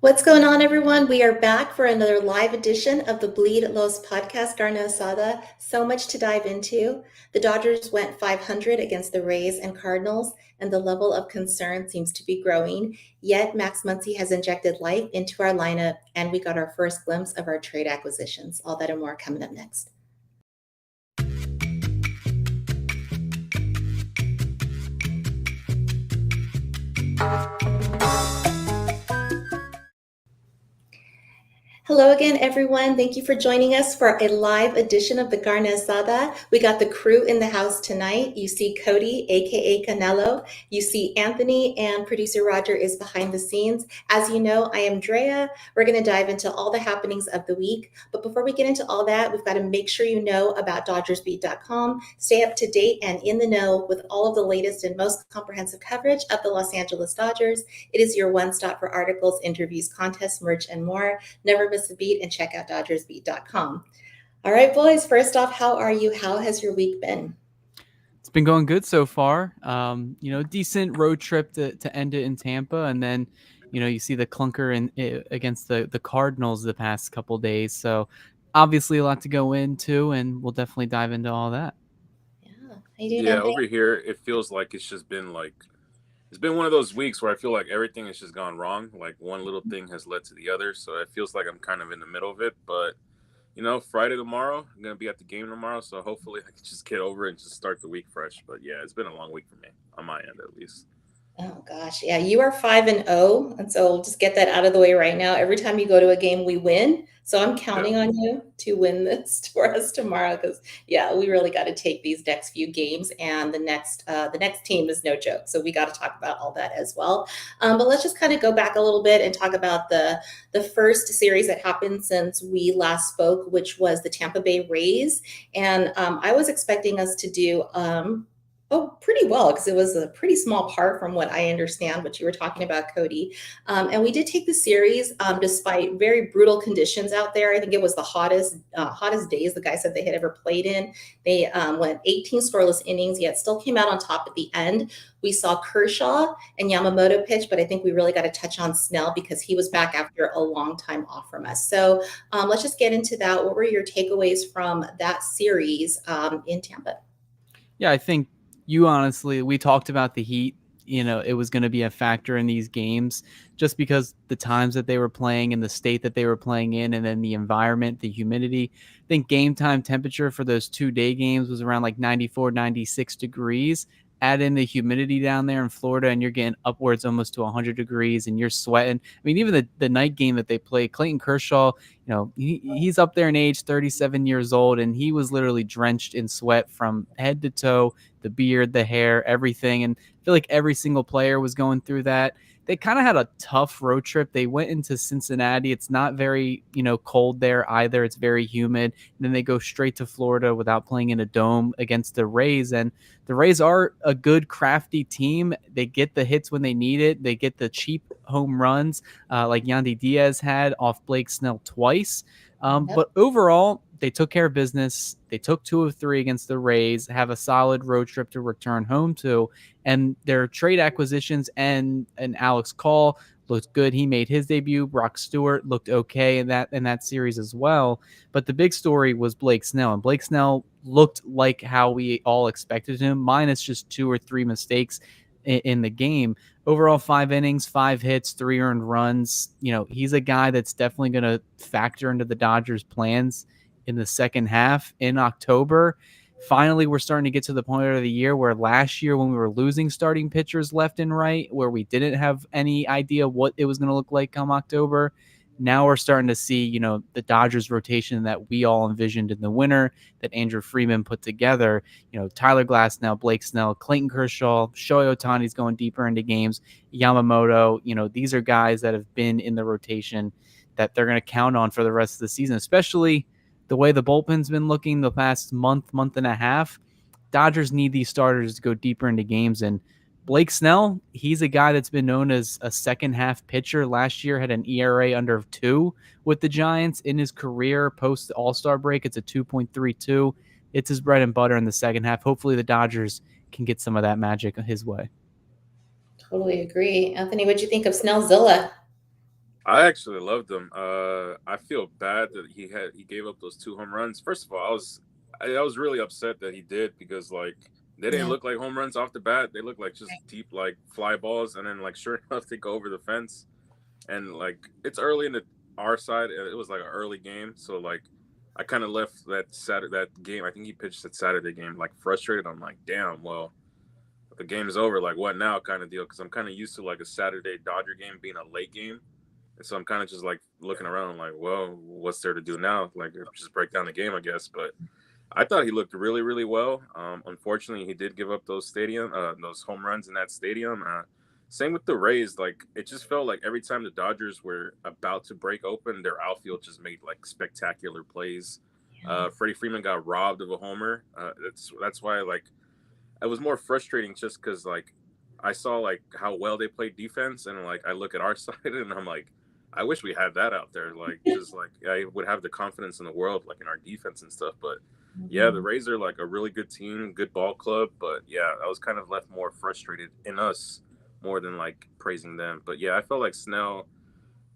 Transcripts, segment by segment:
What's going on, everyone? We are back for another live edition of the Bleed Los podcast, Carne Asada. So much to dive into. The Dodgers went 500 against the Rays and Cardinals, and the level of concern seems to be growing. Yet, Max Muncy has injected life into our lineup, and we got our first glimpse of our trade acquisitions. All that and more coming up next. Hello again, everyone. Thank you for joining us for a live edition of the Carne Asada. We got the crew in the house tonight. You see Cody, aka Canelo. You see Anthony, and producer Roger is behind the scenes. As you know, I am Drea. We're going to dive into all the happenings of the week. But before we get into all that, we've got to make sure you know about DodgersBeat.com. Stay up to date and in the know with all of the latest and most comprehensive coverage of the Los Angeles Dodgers. It is your one stop for articles, interviews, contests, merch, and more. Never miss a beat and check out DodgersBeat.com. All right, boys, first off, how are you? How has your week been? It's been going good so far. Decent road trip to end it in Tampa. And then, you see the clunker against the Cardinals the past couple days. So obviously a lot to go into, and we'll definitely dive into all that. Yeah. How you doing, Yeah, Anthony? over here it feels like it's been one of those weeks where I feel like everything has just gone wrong. Like one little thing has led to the other, so it feels like I'm kind of in the middle of it. But Friday tomorrow, I'm gonna be at the game tomorrow, so hopefully I can just get over it and just start the week fresh. But yeah, it's been a long week for me on my end at least. Oh gosh, yeah, you are 5-0, and so we'll just get that out of the way right now. Every time you go to a game, we win. So I'm counting on you to win this for us tomorrow because yeah, we really got to take these next few games, and the next team is no joke. So we got to talk about all that as well. But let's just kind of go back a little bit and talk about the first series that happened since we last spoke, which was the Tampa Bay Rays, and I was expecting us to do. Pretty well, because it was a pretty small part from what I understand, what you were talking about, Cody. And we did take the series despite very brutal conditions out there. I think it was the hottest days the guys said they had ever played in. They went 18 scoreless innings, yet still came out on top at the end. We saw Kershaw and Yamamoto pitch, but I think we really got to touch on Snell because he was back after a long time off from us. So let's just get into that. What were your takeaways from that series in Tampa? Yeah, I think we talked about the heat. It was going to be a factor in these games just because the times that they were playing and the state that they were playing in, and then the environment, the humidity. I think game time temperature for those 2-day games was around like 94, 96 degrees. Add in the humidity down there in Florida, and you're getting upwards almost to 100 degrees, and you're sweating. I mean, even the night game that they played, Clayton Kershaw, he's up there in age, 37 years old, and he was literally drenched in sweat from head to toe, the beard, the hair, everything. And I feel like every single player was going through that. They kind of had a tough road trip. They went into Cincinnati. It's not very, cold there either. It's very humid. And then they go straight to Florida without playing in a dome against the Rays. And the Rays are a good, crafty team. They get the hits when they need it. They get the cheap home runs like Yandy Diaz had off Blake Snell twice. But overall, they took care of business. They took 2 of 3 against the Rays, have a solid road trip to return home to, and their trade acquisitions and Alex Call looked good. He made his debut. Brock Stewart looked okay in that series as well. But the big story was Blake Snell, and Blake Snell looked like how we all expected him, minus just 2 or 3 mistakes in the game. Overall, 5 innings, 5 hits, 3 earned runs. He's a guy that's definitely going to factor into the Dodgers' plans in the second half in October. Finally, we're starting to get to the point of the year where last year when we were losing starting pitchers left and right, where we didn't have any idea what it was going to look like come October, now we're starting to see, the Dodgers rotation that we all envisioned in the winter that Andrew Freeman put together. Tyler Glasnow, Blake Snell, Clayton Kershaw, Shohei Ohtani's going deeper into games, Yamamoto. These are guys that have been in the rotation that they're going to count on for the rest of the season, especially the way the bullpen's been looking the past month and a half. Dodgers need these starters to go deeper into games. And Blake Snell, he's a guy that's been known as a second half pitcher. Last year had an ERA under 2 with the Giants in his career post All-Star break. It's a 2.32. It's his bread and butter in the second half. Hopefully the Dodgers can get some of that magic his way. Totally agree. Anthony, what'd you think of Snellzilla? I actually loved him. I feel bad that he gave up those 2 home runs. First of all, I was really upset that he did, because like they didn't Yeah. look like home runs off the bat. They looked like just deep like fly balls, and then like sure enough they go over the fence. And like it's early in our side. It was like an early game, so like I kind of left that game. I think he pitched that Saturday game like frustrated. I'm like, damn, well the game's over. Like what now, kind of deal? Because I'm kind of used to like a Saturday Dodger game being a late game. And so I'm kind of just like looking around, like, well, what's there to do now? Like, just break down the game, I guess. But I thought he looked really, really well. Unfortunately, he did give up those home runs in that stadium. Same with the Rays. Like, it just felt like every time the Dodgers were about to break open, their outfield just made like spectacular plays. Freddie Freeman got robbed of a homer. That's why like it was more frustrating, just because like I saw like how well they played defense, and like I look at our side and I'm like, I wish we had that out there. Like just like I would have the confidence in the world like in our defense and stuff. But yeah, the Rays are like a really good team, good ball club. But yeah, I was kind of left more frustrated in us more than like praising them. But yeah, I felt like Snell,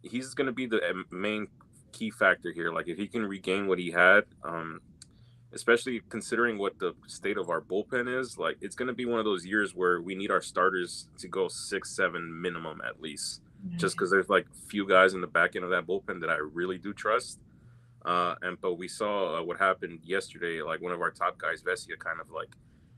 he's going to be the main key factor here. Like if he can regain what he had, especially considering what the state of our bullpen is, like it's going to be one of those years where we need our starters to go 6-7 minimum at least, just because there's like few guys in the back end of that bullpen that I really do trust. But we saw what happened yesterday. Like one of our top guys, Vesia, kind of like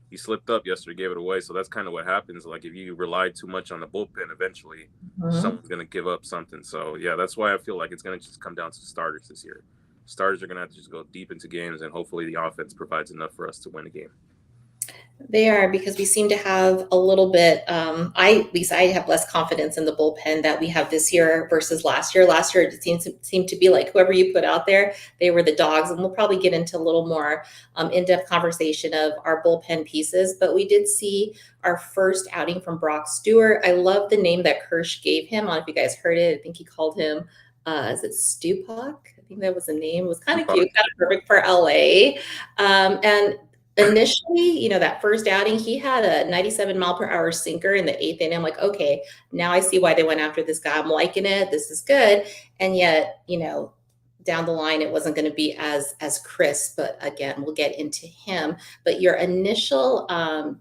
he slipped up yesterday, gave it away. So that's kind of what happens. Like if you rely too much on the bullpen, eventually someone's going to give up something. So yeah, that's why I feel like it's going to just come down to starters this year. Starters are going to have to just go deep into games, and hopefully the offense provides enough for us to win a game. They are, because we seem to have a little bit, at least I have less confidence in the bullpen that we have this year versus last year. Last year, it seemed to be like whoever you put out there, they were the dogs. And we'll probably get into a little more in-depth conversation of our bullpen pieces. But we did see our first outing from Brock Stewart. I love the name that Kirsch gave him. I don't know if you guys heard it. I think he called him, is it Stupak? I think that was the name. It was kind of cute, kind of perfect for LA. And initially, that first outing, he had a 97-mile-per-hour sinker in the eighth inning. I'm like, okay, now I see why they went after this guy. I'm liking it. This is good. And yet, down the line, it wasn't going to be as crisp. But again, we'll get into him. But your initial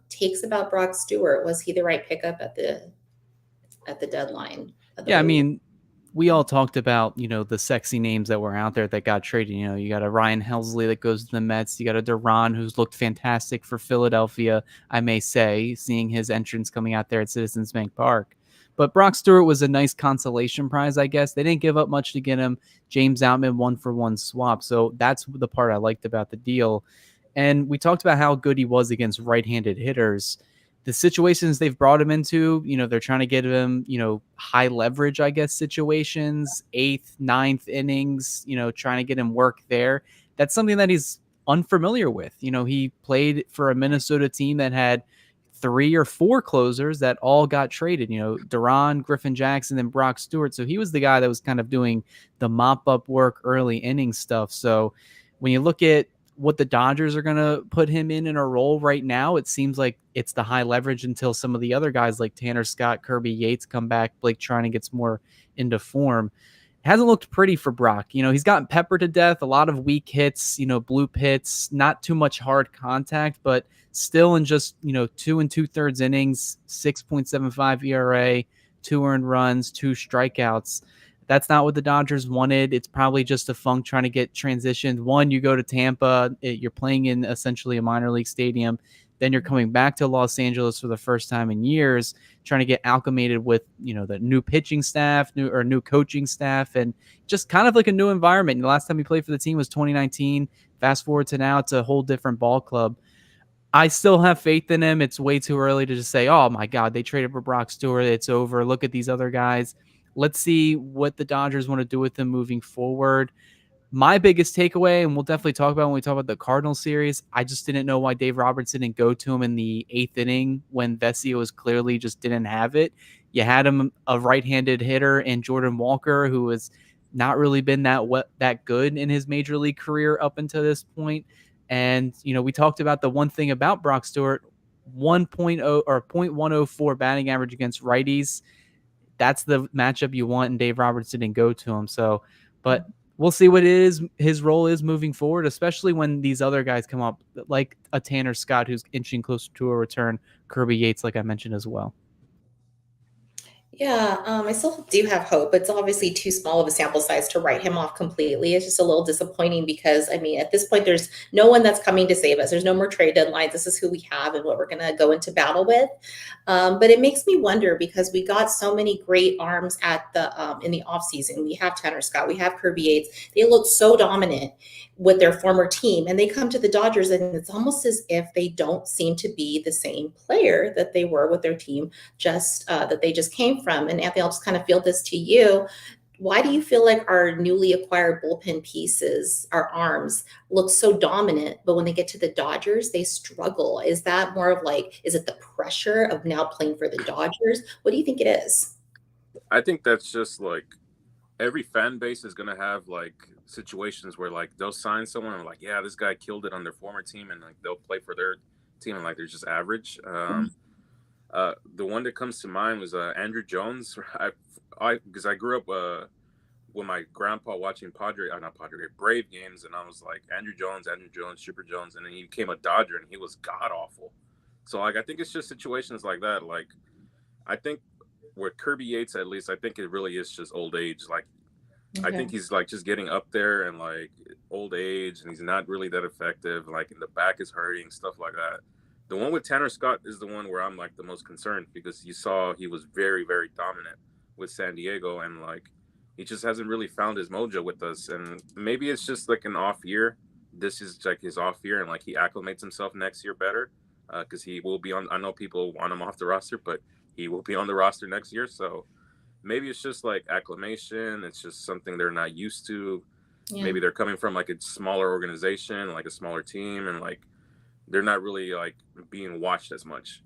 takes about Brock Stewart, was he the right pickup at the deadline? Yeah, I mean, we all talked about, the sexy names that were out there that got traded. You got a Ryan Helsley that goes to the Mets. You got a Duran who's looked fantastic for Philadelphia, I may say, seeing his entrance coming out there at Citizens Bank Park. But Brock Stewart was a nice consolation prize, I guess. They didn't give up much to get him. James Outman 1-for-1 swap. So that's the part I liked about the deal. And we talked about how good he was against right-handed hitters. The situations they've brought him into, they're trying to get him, high leverage, I guess, situations, 8th, 9th innings, trying to get him work there. That's something that he's unfamiliar with. He played for a Minnesota team that had 3 or 4 closers that all got traded, Duran, Griffin Jackson, and Brock Stewart. So he was the guy that was kind of doing the mop up work, early inning stuff. So when you look at what the Dodgers are going to put him in a role right now, it seems like it's the high leverage until some of the other guys like Tanner Scott, Kirby, Yates come back. Blake Trinan gets more into form. It hasn't looked pretty for Brock. He's gotten peppered to death, a lot of weak hits, bloop hits, not too much hard contact, but still in just, 2 2/3 innings, 6.75 ERA, 2 earned runs, 2 strikeouts. That's not what the Dodgers wanted. It's probably just a funk trying to get transitioned. One, you go to Tampa, you're playing in essentially a minor league stadium. Then you're coming back to Los Angeles for the first time in years, trying to get acclimated with, the new pitching staff, new coaching staff, and just kind of like a new environment. And the last time he played for the team was 2019. Fast forward to now, it's a whole different ball club. I still have faith in him. It's way too early to just say, oh my God, they traded for Brock Stewart. It's over. Look at these other guys. Let's see what the Dodgers want to do with him moving forward. My biggest takeaway, and we'll definitely talk about when we talk about the Cardinals series, I just didn't know why Dave Robertson didn't go to him in the 8th inning when Vesia was clearly just didn't have it. You had him a right-handed hitter and Jordan Walker, who has not really been that good in his major league career up until this point. And, we talked about the one thing about Brock Stewart, 1.0 or .104 batting average against righties. that's the matchup you want, and Dave Roberts didn't go to him. So, but we'll see what his role is moving forward, especially when these other guys come up, like a Tanner Scott who's inching closer to a return, Kirby Yates, like I mentioned as well. Yeah, I still do have hope. It's obviously too small of a sample size to write him off completely. It's just a little disappointing because, I mean, at this point, there's no one that's coming to save us. There's no more trade deadlines. This is who we have and what we're going to go into battle with. But it makes me wonder because we got so many great arms at the in the offseason. We have Tanner Scott, we have Kirby Yates. They look so dominant with their former team, and they come to the Dodgers, and it's almost as if they don't seem to be the same player that they were with their team just that they just came from. And Anthony, I'll just kind of field this to you. Why do you feel like our newly acquired bullpen pieces, our arms, look so dominant, but when they get to the Dodgers, they struggle? Is that more of like, is it the pressure of now playing for the Dodgers? What do you think it is? I think that's just like every fan base is gonna have like situations where like they'll sign someone and like, yeah, this guy killed it on their former team, and like they'll play for their team and like they're just average. The one that comes to mind was Andrew Jones. Because I grew up with my grandpa watching Brave games, and I was like Andrew Jones, Super Jones, and then he became a Dodger, and he was god awful. So like I think it's just situations like that. Like I think with Kirby Yates, at least, I think it really is just old age. Like I think he's like just getting up there and like old age, and he's not really that effective. Like, and the back is hurting, stuff like that. The one with Tanner Scott is the one where I'm like the most concerned because you saw he was very, very dominant with San Diego, and like he just hasn't really found his mojo with us. And maybe it's just like an off year. This is like his off year, and like he acclimates himself next year better because he will be on. I know people want him off the roster, but he will be on the roster next year. So maybe it's just like acclimation. It's just something they're not used to. Yeah. Maybe they're coming from like a smaller organization, like a smaller team, and like they're not really like being watched as much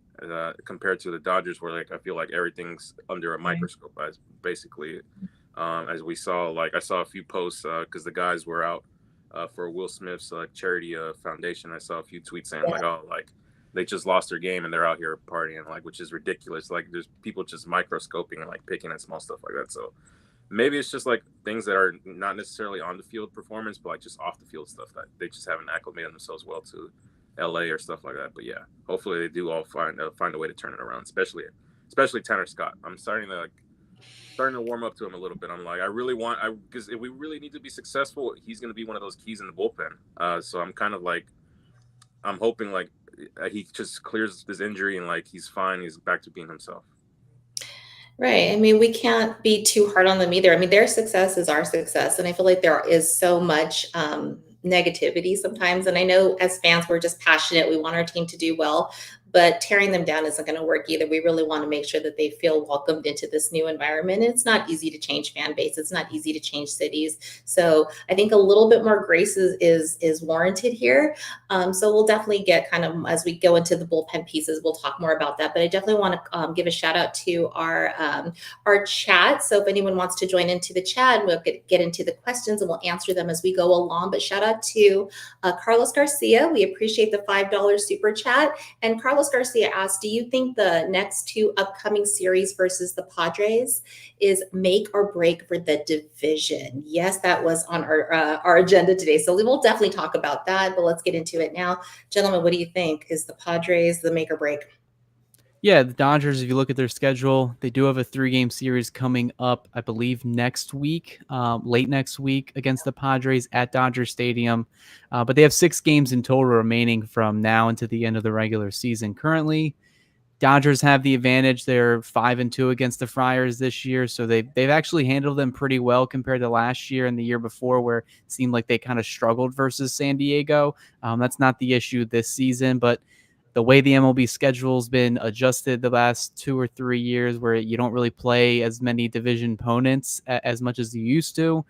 compared to the Dodgers, where like I feel like everything's under a microscope, as basically as we saw. Like I saw a few posts because the guys were out for Will Smith's charity foundation. I saw a few tweets saying like, oh, like they just lost their game and they're out here partying, like, which is ridiculous. Like there's people just microscoping and like picking at small stuff like that. So maybe it's just like things that are not necessarily on the field performance, but like just off the field stuff that they just haven't acclimated themselves well to LA or stuff like that. But yeah, hopefully they do all find a way to turn it around, especially Tanner Scott. I'm starting to warm up to him a little bit. I'm like, because if we really need to be successful, he's going to be one of those keys in the bullpen. So I'm kind of like, I'm hoping like he just clears this injury and like he's fine. He's back to being himself. Right. I mean, we can't be too hard on them either. I mean, their success is our success. And I feel like there is so much negativity sometimes. And I know as fans, we're just passionate. We want our team to do well, but tearing them down isn't going to work either. We really want to make sure that they feel welcomed into this new environment. And it's not easy to change fan base. It's not easy to change cities. So I think a little bit more grace is warranted here. So we'll definitely get kind of, as we go into the bullpen pieces, we'll talk more about that. But I definitely want to give a shout out to our chat. So if anyone wants to join into the chat, we'll get into the questions and we'll answer them as we go along. But shout out to Carlos Garcia. We appreciate the $5 super chat. And Carlos Garcia asked, do you think the next two upcoming series versus the Padres is make or break for the division? Yes, that was on our agenda today. So we will definitely talk about that, but let's get into it now. Gentlemen, what do you think? Is the Padres the make or break? Yeah, the Dodgers, if you look at their schedule, they do have a 3-game series coming up, I believe, next week, late next week against the Padres at Dodger Stadium. But they have 6 games in total remaining from now until the end of the regular season. Currently, Dodgers have the advantage. They're 5-2 against the Friars this year, so they've actually handled them pretty well compared to last year and the year before, where it seemed like they kind of struggled versus San Diego. That's not the issue this season, but the way the MLB schedule's been adjusted the last 2 or 3 years, where you don't really play as many division opponents as much as you used to.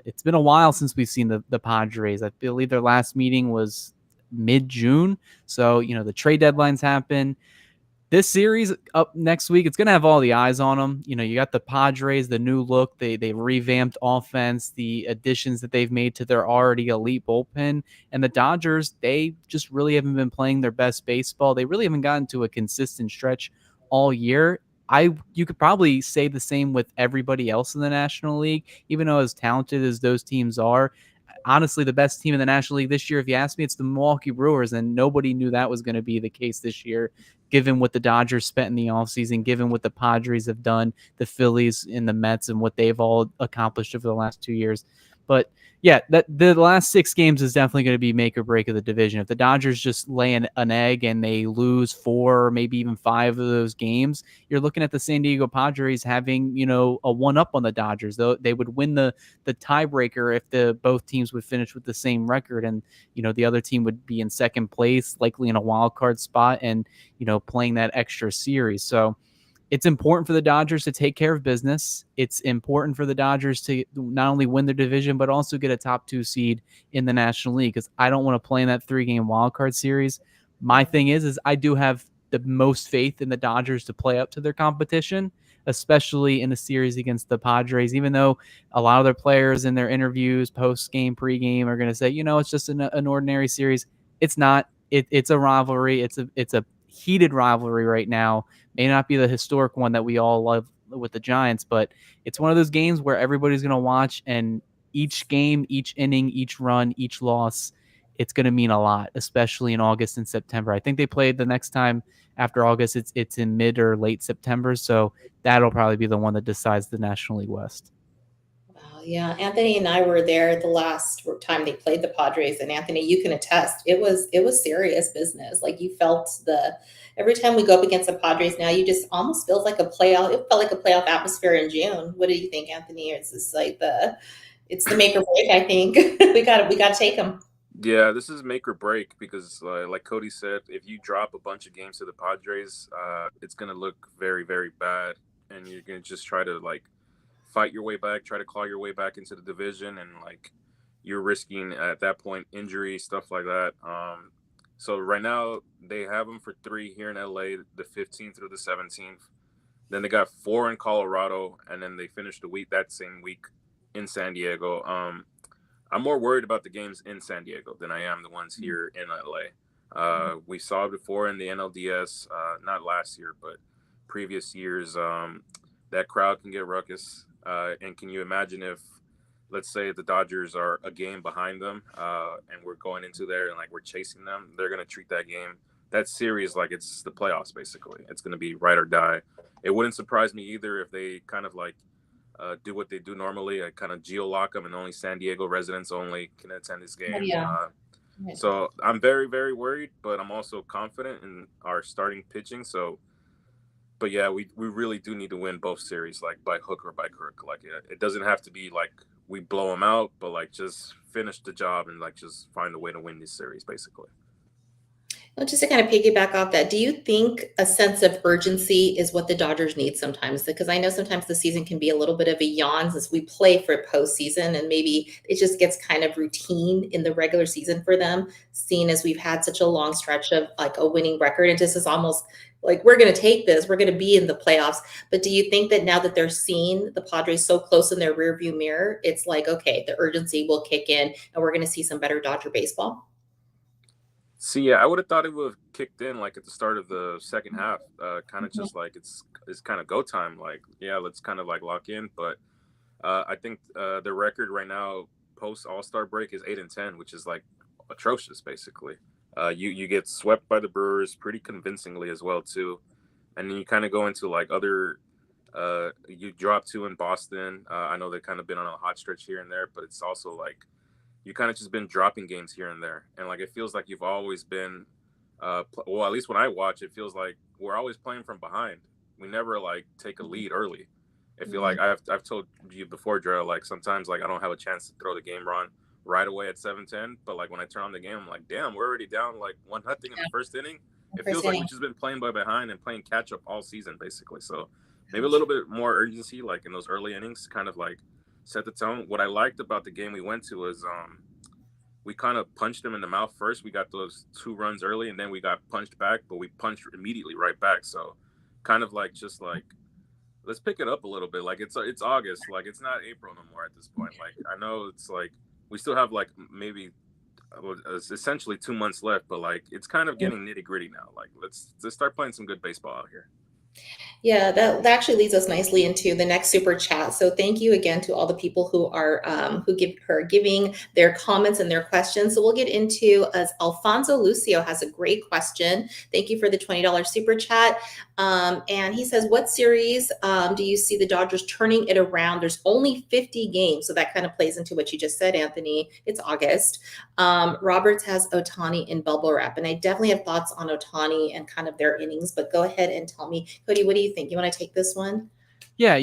It's been a while since we've seen the Padres. I believe their last meeting was mid-June. So, the trade deadlines happen. This series up next week, it's going to have all the eyes on them. You got the Padres, the new look. They revamped offense, the additions that they've made to their already elite bullpen. And the Dodgers, they just really haven't been playing their best baseball. They really haven't gotten to a consistent stretch all year. you could probably say the same with everybody else in the National League, even though as talented as those teams are. Honestly, the best team in the National League this year, if you ask me, it's the Milwaukee Brewers, and nobody knew that was going to be the case this year, given what the Dodgers spent in the offseason, given what the Padres have done, the Phillies and the Mets, and what they've all accomplished over the last 2 years. But yeah, that the last 6 games is definitely going to be make or break of the division. If the Dodgers just lay an egg and they lose 4, maybe even 5 of those games, you're looking at the San Diego Padres having, a one-up on the Dodgers. Though they would win the tiebreaker if both teams would finish with the same record, and the other team would be in second place, likely in a wild card spot, and playing that extra series. So it's important for the Dodgers to take care of business. It's important for the Dodgers to not only win their division, but also get a top 2 seed in the National League, because I don't want to play in that 3-game wild card series. My thing is I do have the most faith in the Dodgers to play up to their competition, especially in a series against the Padres, even though a lot of their players in their interviews, post-game, pre-game, are going to say, it's just an ordinary series. It's not. It's a rivalry. It's a heated rivalry right now. May not be the historic one that we all love with the Giants, but it's one of those games where everybody's going to watch, and each game, each inning, each run, each loss, it's going to mean a lot, especially in August and September. I think they played the next time after August. It's in mid or late September, so that'll probably be the one that decides the National League West. Wow, yeah, Anthony and I were there the last time they played the Padres, and Anthony, you can attest, it was serious business. Like, you felt every time we go up against the Padres now, you just almost feels like a playoff. It felt like a playoff atmosphere in June. What do you think, Anthony? It's just like it's the make or break. I think we got to take them. Yeah, this is make or break because, like Cody said, if you drop a bunch of games to the Padres, it's going to look very, very bad, and you're going to just try to fight your way back, try to claw your way back into the division, and you're risking at that point injury, stuff like that. So right now they have them for 3 here in LA, the 15th through the 17th. Then they got 4 in Colorado, and then they finished that same week in San Diego. I'm more worried about the games in San Diego than I am the ones here in LA. We saw it before in the NLDS, not last year, but previous years. That crowd can get ruckus. And can you imagine if, let's say, the Dodgers are a game behind them, and we're going into there and we're chasing them? They're going to treat that series like it's the playoffs, basically. It's going to be ride or die. It wouldn't surprise me either if they kind of do what they do normally. I kind of geo-lock them, and only San Diego residents only can attend this game. Yeah. So I'm very, very worried, but I'm also confident in our starting pitching. But yeah, we really do need to win both series, by hook or by crook. It doesn't have to be we blow them out, but just finish the job and just find a way to win this series, basically. Well, just to kind of piggyback off that, do you think a sense of urgency is what the Dodgers need sometimes? Because I know sometimes the season can be a little bit of a yawn as we play for postseason, and maybe it just gets kind of routine in the regular season for them, seeing as we've had such a long stretch of a winning record. And just is almost like, we're going to take this, we're going to be in the playoffs. But do you think that now that they're seeing the Padres so close in their rearview mirror, it's okay, the urgency will kick in and we're going to see some better Dodger baseball? See, yeah, I would have thought it would have kicked in at the start of the second half, kind of just it's kind of go time. Let's kind of lock in. But I think the record right now post All-Star break is 8-10, which is atrocious, basically. You get swept by the Brewers pretty convincingly as well too, and then you kind of go into other. You drop 2 in Boston. I know they've kind of been on a hot stretch here and there, but it's also you kind of just been dropping games here and there. And it feels like you've always been, well, at least when I watch, it feels like we're always playing from behind. We never take a lead early. I feel like I've told you before, Dre, sometimes I don't have a chance to throw the game right away at 7-10. But when I turn on the game, I'm damn, we're already down 1-0 in the first inning. It feels like we've just been playing by behind and playing catch up all season, basically. So maybe a little bit more urgency, in those early innings, kind of set the tone. What I liked about the game we went to was we kind of punched them in the mouth first. We got those 2 runs early, and then we got punched back, but we punched immediately right back. So kind of let's pick it up a little bit. It's August. It's not April no more at this point. I know it's we still have maybe essentially 2 months left, but it's kind of getting nitty gritty now. Let's start playing some good baseball out here. Yeah, that actually leads us nicely into the next super chat. So thank you again to all the people who are giving their comments and their questions. So we'll get into as Alfonso Lucio has a great question. Thank you for the $20 super chat. And he says, what series do you see the Dodgers turning it around? There's only 50 games, so that kind of plays into what you just said, Anthony. It's August. Roberts has Ohtani in bubble wrap, and I definitely have thoughts on Ohtani and kind of their innings. But go ahead and tell me, Cody, what do you think? You want to take this one? Yeah,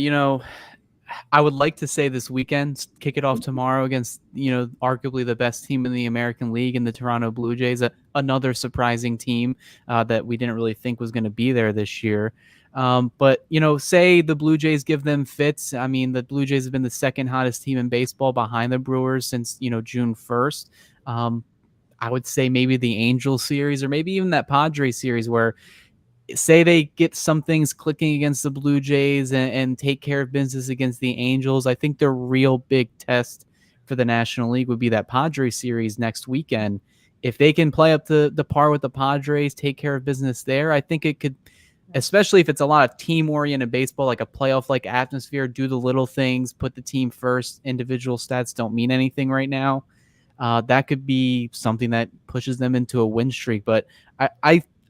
I would like to say this weekend, kick it off tomorrow against, arguably the best team in the American League in the Toronto Blue Jays, another surprising team that we didn't really think was going to be there this year. But, say the Blue Jays give them fits. I mean, the Blue Jays have been the second hottest team in baseball behind the Brewers since, June 1st. I would say maybe the Angels series or maybe even that Padres series where say they get some things clicking against the Blue Jays and take care of business against the Angels. I think the real big test for the National League would be that Padres series next weekend. If they can play up to the par with the Padres, take care of business there, I think it could, especially if it's a lot of team-oriented baseball, like a playoff-like atmosphere, do the little things, put the team first. Individual stats don't mean anything right now. That could be something that pushes them into a win streak. But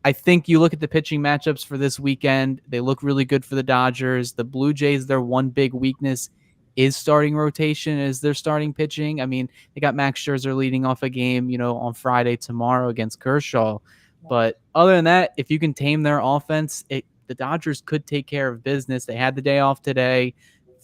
I think you look at the pitching matchups for this weekend, they look really good for the Dodgers. The Blue Jays, their one big weakness is starting rotation, is their starting pitching. I mean, they got Max Scherzer leading off a game, on Friday tomorrow against Kershaw. But other than that, if you can tame their offense, the Dodgers could take care of business. They had the day off today,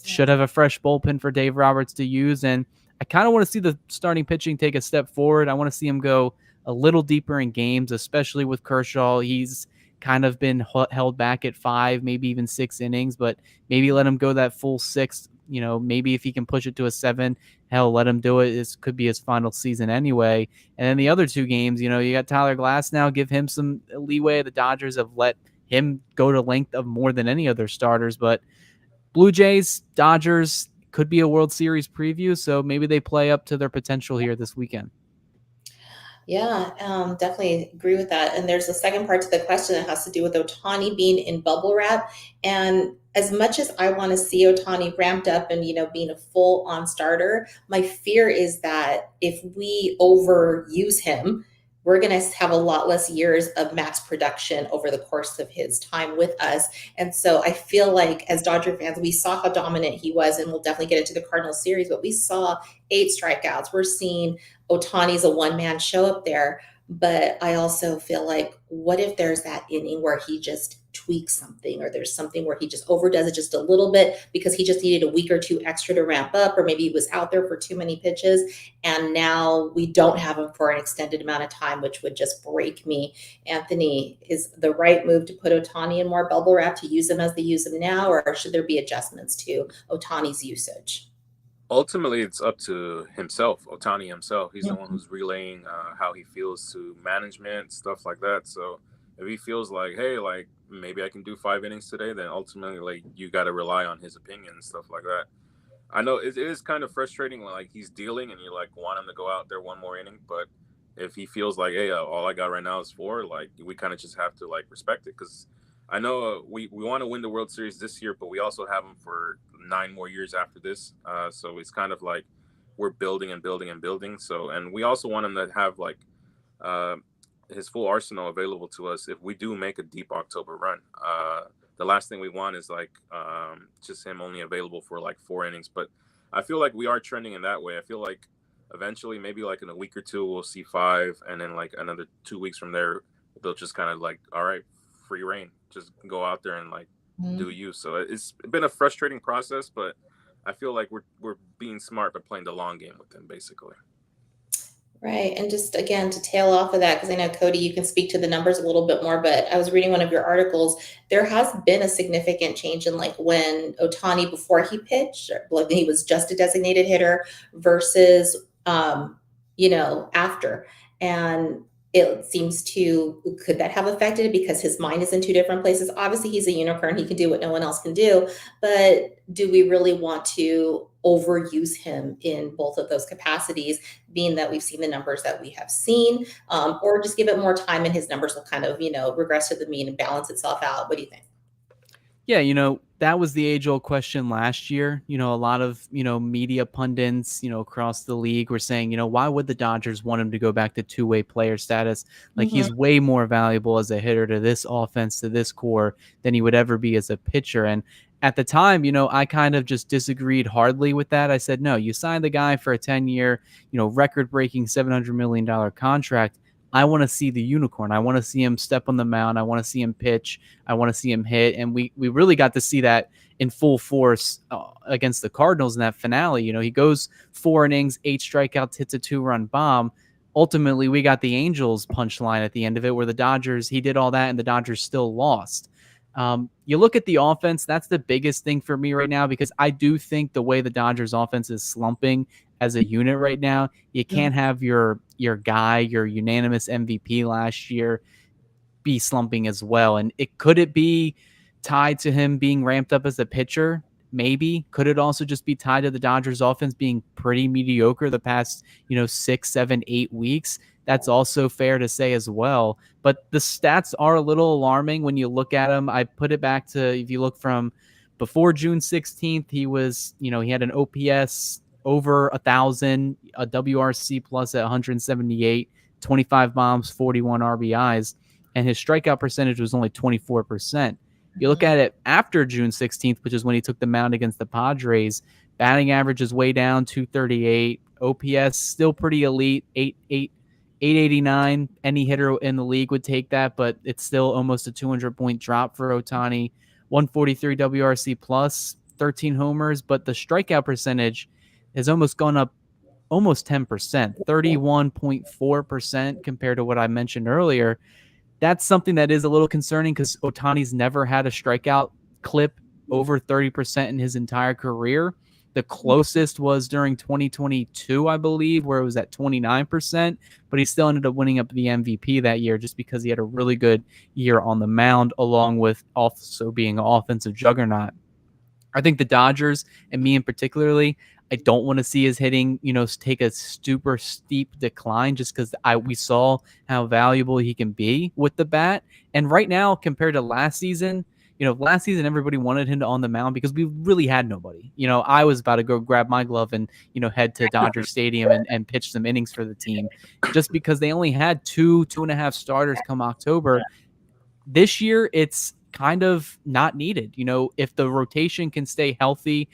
should have a fresh bullpen for Dave Roberts to use. And I kind of want to see the starting pitching take a step forward. I want to see him go a little deeper in games, especially with Kershaw. He's kind of been held back at 5, maybe even 6 innings, but maybe let him go that full 6. Maybe if he can push it to a 7, hell, let him do it. This could be his final season anyway. And then the other 2 games, you got Tyler Glass now. Give him some leeway. The Dodgers have let him go to length of more than any other starters, but Blue Jays, Dodgers could be a World Series preview, so maybe they play up to their potential here this weekend. Yeah, definitely agree with that. And there's a second part to the question that has to do with Ohtani being in bubble wrap. And as much as I want to see Ohtani ramped up and, being a full on starter, my fear is that if we overuse him, we're going to have a lot less years of max production over the course of his time with us. And so I feel like as Dodger fans, we saw how dominant he was, and we'll definitely get into the Cardinals series, but we saw 8 strikeouts. We're seeing Ohtani's a one-man show up there. But I also feel like, what if there's that inning where he just tweaks something, or there's something where he just overdoes it just a little bit because he just needed a week or 2 extra to ramp up, or maybe he was out there for too many pitches and now we don't have him for an extended amount of time, which would just break me. Anthony, is the right move to put Ohtani in more bubble wrap, to use him as they use him now, or should there be adjustments to Ohtani's usage? Ultimately, it's up to himself, Ohtani himself. He's the one who's relaying how he feels to management, stuff like that. So if he feels like, hey, like maybe I can do 5 innings today, then ultimately, like, you got to rely on his opinion and stuff like that. I know it is kind of frustrating when, like, he's dealing and you like want him to go out there one more inning, but if he feels like, hey, all I got right now is 4, like, we kind of just have to like respect it, because I know we want to win the World Series this year, but we also have him for 9 more years after this. So it's kind of like we're building and building and building. So, and we also want him to have like uh, his full arsenal available to us if we do make a deep October run. The last thing we want is like just him only available for like 4 innings. But I feel like we are trending in that way. I feel like eventually, maybe like in a week or 2, we'll see 5, and then like another 2 weeks from there, they'll just kind of like, all right, free reign, just go out there and like do you. So it's been a frustrating process, but I feel like we're being smart by playing the long game with them, basically. Right. And just again, to tail off of that, because I know, Cody, you can speak to the numbers a little bit more, but I was reading one of your articles. There has been a significant change in like when Ohtani, before he pitched, or like he was just a designated hitter, versus, after. And it seems to, could that have affected it because his mind is in 2 different places? Obviously, he's a unicorn. He can do what no one else can do. But do we really want to overuse him in both of those capacities, being that we've seen the numbers that we have seen, or just give it more time and his numbers will kind of, regress to the mean and balance itself out? What do you think? Yeah, that was the age-old question last year. A lot of, media pundits, across the league were saying, why would the Dodgers want him to go back to two-way player status? Like, Mhm. he's way more valuable as a hitter to this offense, to this core, than he would ever be as a pitcher. And at the time, I kind of just disagreed hardly with that. I said, no, you signed the guy for a 10-year, record-breaking $700 million contract. I want to see the unicorn. I want to see him step on the mound. I want to see him pitch. I want to see him hit. And we really got to see that in full force against the Cardinals in that finale. He goes 4 innings, 8 strikeouts, hits a 2-run bomb. Ultimately, we got the Angels punchline at the end of it where the Dodgers, he did all that and the Dodgers still lost. You look at the offense, that's the biggest thing for me right now, because I do think the way the Dodgers offense is slumping as a unit right now, you can't have your guy, your unanimous MVP last year, be slumping as well. And could it be tied to him being ramped up as a pitcher? Maybe. Could it also just be tied to the Dodgers offense being pretty mediocre the past, 6, 7, 8 weeks? That's also fair to say as well. But the stats are a little alarming when you look at them. I put it back to, if you look from before June 16th, he was, he had an OPS over 1,000, a WRC plus at 178, 25 bombs, 41 RBIs, and his strikeout percentage was only 24%. You look at it after June 16th, which is when he took the mound against the Padres, batting average is way down, 238. OPS still pretty elite, 889. Any hitter in the league would take that, but it's still almost a 200-point drop for Ohtani. 143 WRC plus, 13 homers, but the strikeout percentage has almost gone up almost 10%, 31.4% compared to what I mentioned earlier. That's something that is a little concerning because Ohtani's never had a strikeout clip over 30% in his entire career. The closest was during 2022, I believe, where it was at 29%, but he still ended up winning up the MVP that year just because he had a really good year on the mound, along with also being an offensive juggernaut. I think the Dodgers, and me in particularly, I don't want to see his hitting, take a super steep decline just because we saw how valuable he can be with the bat. And right now, compared to last season, last season everybody wanted him to on the mound because we really had nobody. I was about to go grab my glove and, head to Dodger Stadium and pitch some innings for the team just because they only had 2.5 starters come October. This year, it's kind of not needed. If the rotation can stay healthy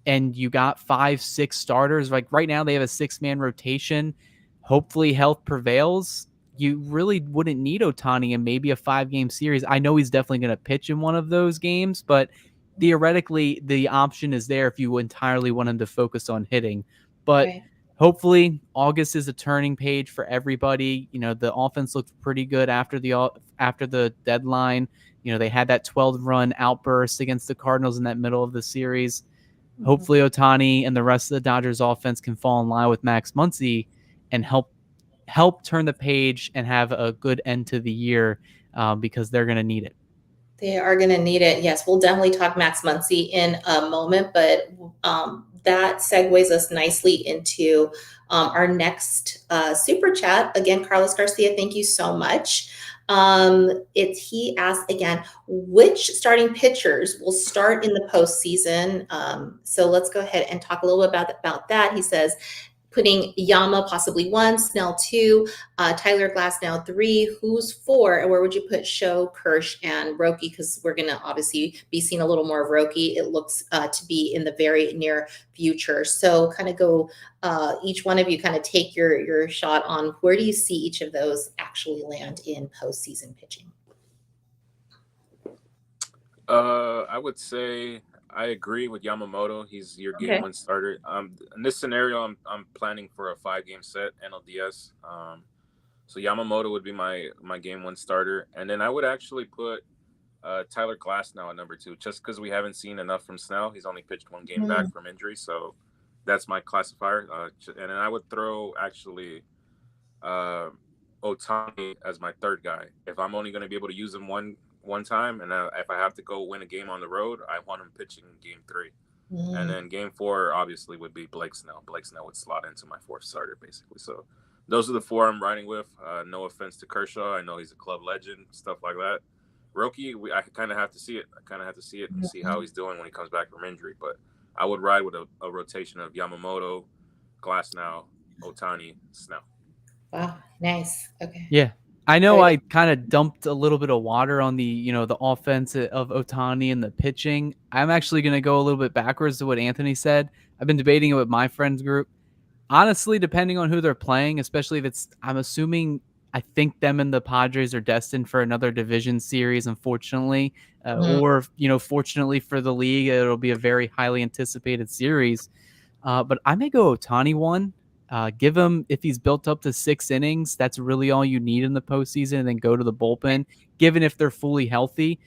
and you got 5, 6 starters, like right now they have a 6-man rotation, hopefully health prevails. You really wouldn't need Ohtani in maybe a 5-game series. I know he's definitely going to pitch in one of those games, but theoretically the option is there if you entirely want him to focus on hitting. But hopefully August is a turning page for everybody. The offense looked pretty good after the deadline. They had that 12-run outburst against the Cardinals in that middle of the series. Hopefully Ohtani and the rest of the Dodgers offense can fall in line with Max Muncy and help turn the page and have a good end to the year because they're going to need it. They are going to need it. Yes, we'll definitely talk Max Muncy in a moment, but that segues us nicely into our next super chat. Again, Carlos Garcia, thank you so much. He asked again, which starting pitchers will start in the postseason? So let's go ahead and talk a little bit about that. He says, putting Yama possibly 1, Snell 2, Tyler Glasnow 3. Who's 4? And where would you put Show, Kirsch, and Roki? Because we're going to obviously be seeing a little more of Roki. It looks to be in the very near future. So kind of go, each one of you kind of take your shot on where do you see each of those actually land in postseason pitching? I would say I agree with Yamamoto. He's your game 1 starter. In this scenario, I'm planning for a 5-game set NLDS. So Yamamoto would be my game 1 starter, and then I would actually put Tyler Glasnow at number 2, just because we haven't seen enough from Snell. He's only pitched 1 game back from injury, so that's my classifier. And then I would throw actually Ohtani as my 3rd guy. If I'm only going to be able to use him one time, and if I have to go win a game on the road, I want him pitching game 3. And then game 4 obviously would be Blake Snell. Blake Snell would slot into my 4th starter basically. So those are the 4 I'm riding with. No offense to Kershaw, I know he's a club legend, stuff like that, Roki, I kind of have to see it. I kind of have to see it and see how he's doing when he comes back from injury. But I would ride with a rotation of Yamamoto, Glasnow, Ohtani, Snell. Wow, nice. Okay. Yeah. I know Right. I kind of dumped a little bit of water on the, the offense of Ohtani and the pitching. I'm actually going to go a little bit backwards to what Anthony said. I've been debating it with my friends group. Honestly, depending on who they're playing, especially if I'm assuming, I think them and the Padres are destined for another division series, unfortunately, Mhm. or, fortunately for the league, it'll be a very highly anticipated series. But I may go Ohtani one. Give him, if he's built up to 6 innings, that's really all you need in the postseason, and then go to the bullpen, given if they're fully healthy.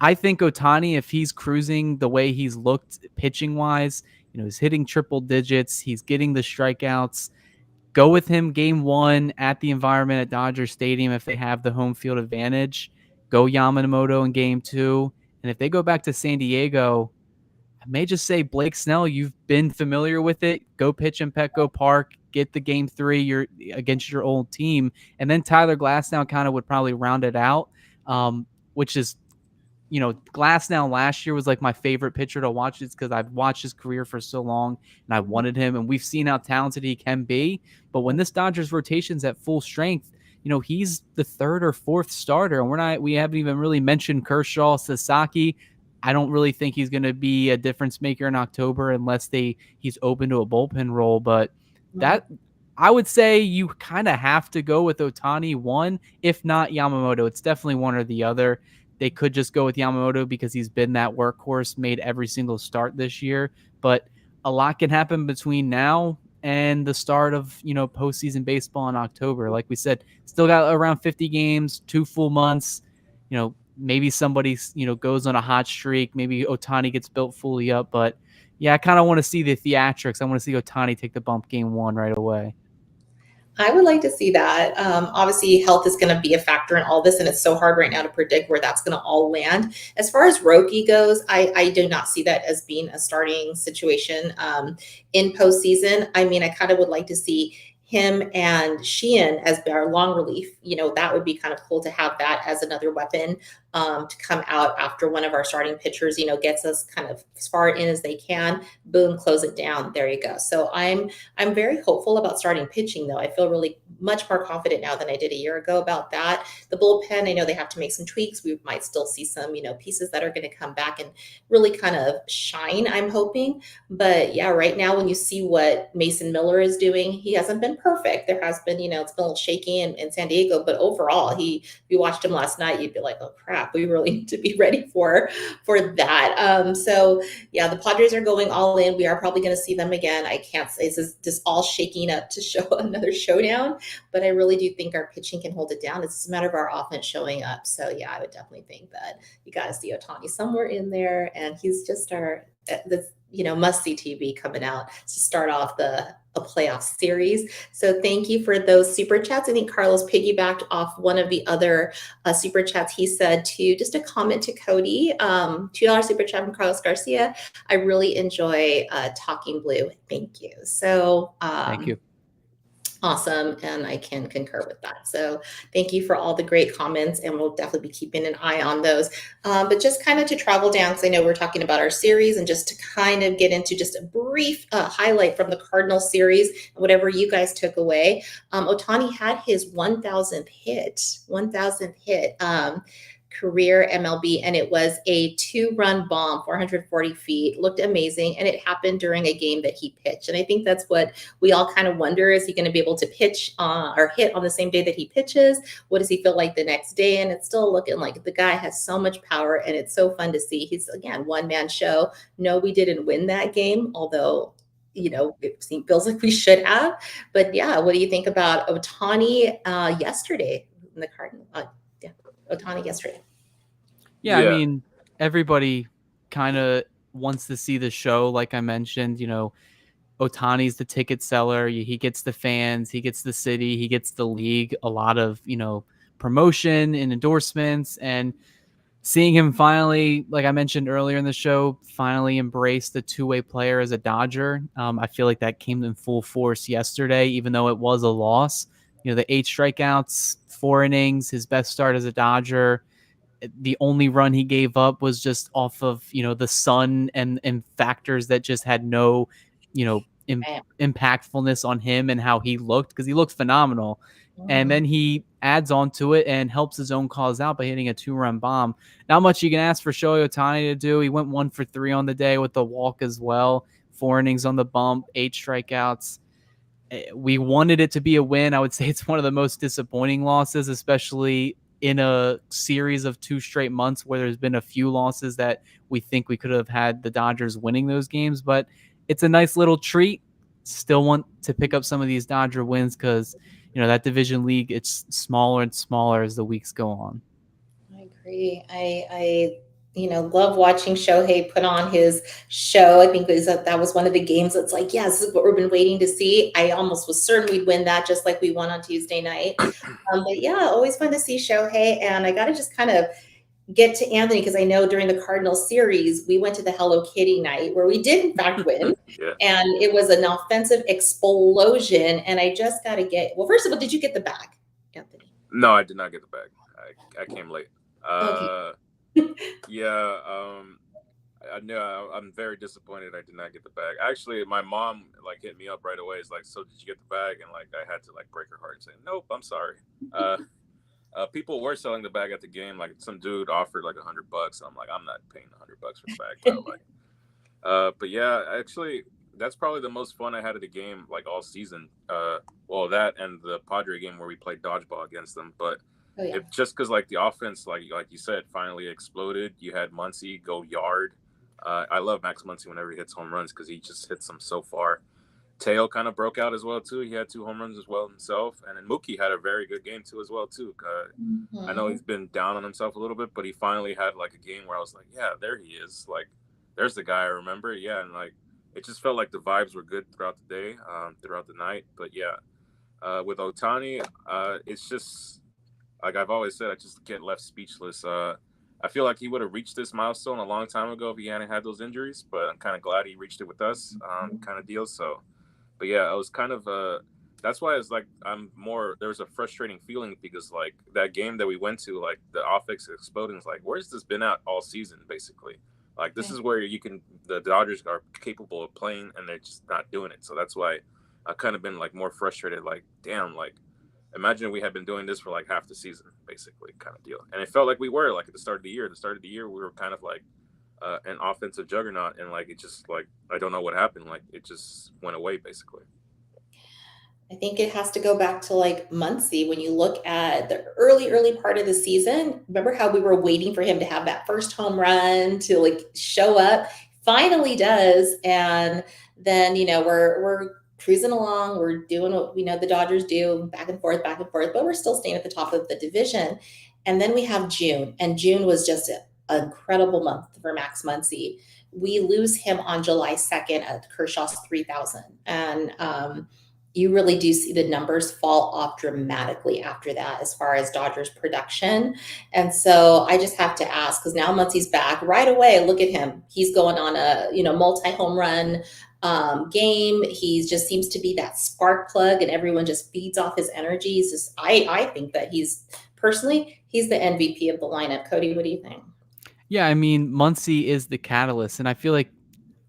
I think Ohtani, if he's cruising the way he's looked pitching wise, he's hitting triple digits, he's getting the strikeouts. Go with him game one at the environment at Dodger Stadium if they have the home field advantage. Go Yamamoto in game two. And if they go back to San Diego, I may just say, Blake Snell, you've been familiar with it. Go pitch in Petco Park, get the game three you're against your old team. And then Tyler Glasnow kind of would probably round it out, which is, Glasnow last year was like my favorite pitcher to watch. It's because I've watched his career for so long and I wanted him. And we've seen how talented he can be. But when this Dodgers rotation's at full strength, he's the third or fourth starter. And we haven't even really mentioned Kershaw, Sasaki. I don't really think he's going to be a difference maker in October unless he's open to a bullpen role. But that, I would say you kind of have to go with Ohtani one, if not Yamamoto. It's definitely one or the other. They could just go with Yamamoto because he's been that workhorse, made every single start this year. But a lot can happen between now and the start of, postseason baseball in October. Like we said, still got around 50 games, 2 full months. Maybe somebody, goes on a hot streak. Maybe Ohtani gets built fully up. But yeah, I kind of want to see the theatrics. I want to see Ohtani take the bump game one right away. I would like to see that. Obviously, health is going to be a factor in all this, and it's so hard right now to predict where that's going to all land. As far as Roki goes, I do not see that as being a starting situation in postseason. I mean, I kind of would like to see him and Sheehan as our long relief. That would be kind of cool to have that as another weapon to come out after one of our starting pitchers, gets us kind of as far in as they can. Boom, close it down. There you go. So I'm very hopeful about starting pitching, though. I feel really much more confident now than I did a year ago about that. The bullpen, I know they have to make some tweaks. We might still see some, pieces that are going to come back and really kind of shine, I'm hoping. But yeah, right now, when you see what Mason Miller is doing, he hasn't been perfect. There has been, it's been a little shaky in San Diego, but overall, if you watched him last night, you'd be like, oh crap, we really need to be ready for that. So yeah, the Padres are going all in. We are probably going to see them again. I can't say this is just all shaking up to show another showdown, but I really do think our pitching can hold it down. It's just a matter of our offense showing up. So yeah, I would definitely think that you got to see Ohtani somewhere in there, and he's just our must-see TV coming out to start off a playoff series. So thank you for those super chats. I think Carlos piggybacked off one of the other super chats. He said just a comment to Cody, $2 super chat from Carlos Garcia. I really enjoy Talking Blue. Thank you. So Thank you. Awesome. And I can concur with that. So thank you for all the great comments, and we'll definitely be keeping an eye on those. But just kind of to travel down, because I know we're talking about our series, and just to kind of get into just a brief highlight from the Cardinals series, whatever you guys took away. Ohtani had his 1,000th hit. Career MLB, and it was a 2-run bomb, 440 feet. Looked amazing, and it happened during a game that he pitched. And I think that's what we all kind of wonder: is he going to be able to pitch or hit on the same day that he pitches? What does he feel like the next day? And it's still looking like the guy has so much power, and it's so fun to see. He's again one-man show. No, we didn't win that game, although it feels like we should have. But yeah, what do you think about Ohtani yesterday in the Cardinals? Ohtani yesterday. Yeah, I mean, everybody kind of wants to see the show. Like I mentioned, Ohtani's the ticket seller. He gets the fans, he gets the city, he gets the league, a lot of, promotion and endorsements. And seeing him finally, like I mentioned earlier in the show, finally embrace the two-way player as a Dodger. I feel like that came in full force yesterday, even though it was a loss. The 8 strikeouts, 4 innings, his best start as a Dodger. the only run he gave up was just off of, the sun and factors that just had no, you know, impactfulness on him and how he looked, because he looked phenomenal. And then he adds on to it and helps his own cause out by hitting a 2-run bomb. Not much you can ask for Shohei Ohtani to do. He went 1 for 3 on the day with the walk as well. 4 innings on the bump, 8 strikeouts. We wanted it to be a win. I would say it's one of the most disappointing losses, especially in a series of 2 straight months where there's been a few losses that we think we could have had the Dodgers winning those games. But it's a nice little treat. Still want to pick up some of these Dodger wins because, that division league, it's smaller and smaller as the weeks go on. I agree. I love watching Shohei put on his show. I think that was one of the games that's like, yes, this is what we've been waiting to see. I almost was certain we'd win that, just like we won on Tuesday night. But yeah, always fun to see Shohei. And I got to just kind of get to Anthony, because I know during the Cardinals series, we went to the Hello Kitty night where we did in fact win. Yeah. And it was an offensive explosion. And I just got to well, first of all, did you get the bag, Anthony? No, I did not get the bag. I came late. Okay. Yeah, I know I'm very disappointed I did not get the bag. Actually, my mom hit me up right away. It's like, so did you get the bag? And I had to break her heart and say, nope, I'm sorry. People were selling the bag at the game. Some dude offered $100. I'm like, I'm not paying $100 for the bag. But yeah, actually, that's probably the most fun I had at the game all season. Well, that and the Padre game where we played dodgeball against them. But just because the offense, like you said, finally exploded. You had Muncy go yard. I love Max Muncy whenever he hits home runs because he just hits them so far. Teo kind of broke out as well too. He had 2 home runs as well himself, and then Mookie had a very good game too as well too. I know he's been down on himself a little bit, but he finally had a game where I was like, yeah, there he is. There's the guy I remember. Yeah, and it just felt like the vibes were good throughout the day, throughout the night. But yeah, with Ohtani, it's just I've always said, I just get left speechless. I feel like he would have reached this milestone a long time ago if he hadn't had those injuries, but I'm kind of glad he reached it with us, kind of deal. So, but yeah, I was kind of, that's why it's there was a frustrating feeling because that game that we went to, the offense exploding is where's this been at all season, basically? This is where the Dodgers are capable of playing and they're just not doing it. So that's why I've kind of been more frustrated, damn, imagine if we had been doing this for half the season, basically, kind of deal. And it felt like we were at the start of the year. The start of the year, we were kind of an offensive juggernaut, and it just I don't know what happened. It just went away, basically. I think it has to go back to Muncy. When you look at the early part of the season, remember how we were waiting for him to have that first home run to show up? Finally does, and then we're cruising along. We're doing what we know the Dodgers do, back and forth, but we're still staying at the top of the division. And then we have June, and June was just an incredible month for Max Muncy. We lose him on July 2nd at Kershaw's 3,000. And you really do see the numbers fall off dramatically after that as far as Dodgers production. And so I just have to ask, because now Muncy's back right away. Look at him. He's going on a multi-home run game. He just seems to be that spark plug, and everyone just feeds off his energy. He's just, I think that he's the MVP of the lineup. Cody, what do you think? Yeah, I mean, Muncy is the catalyst, and I feel like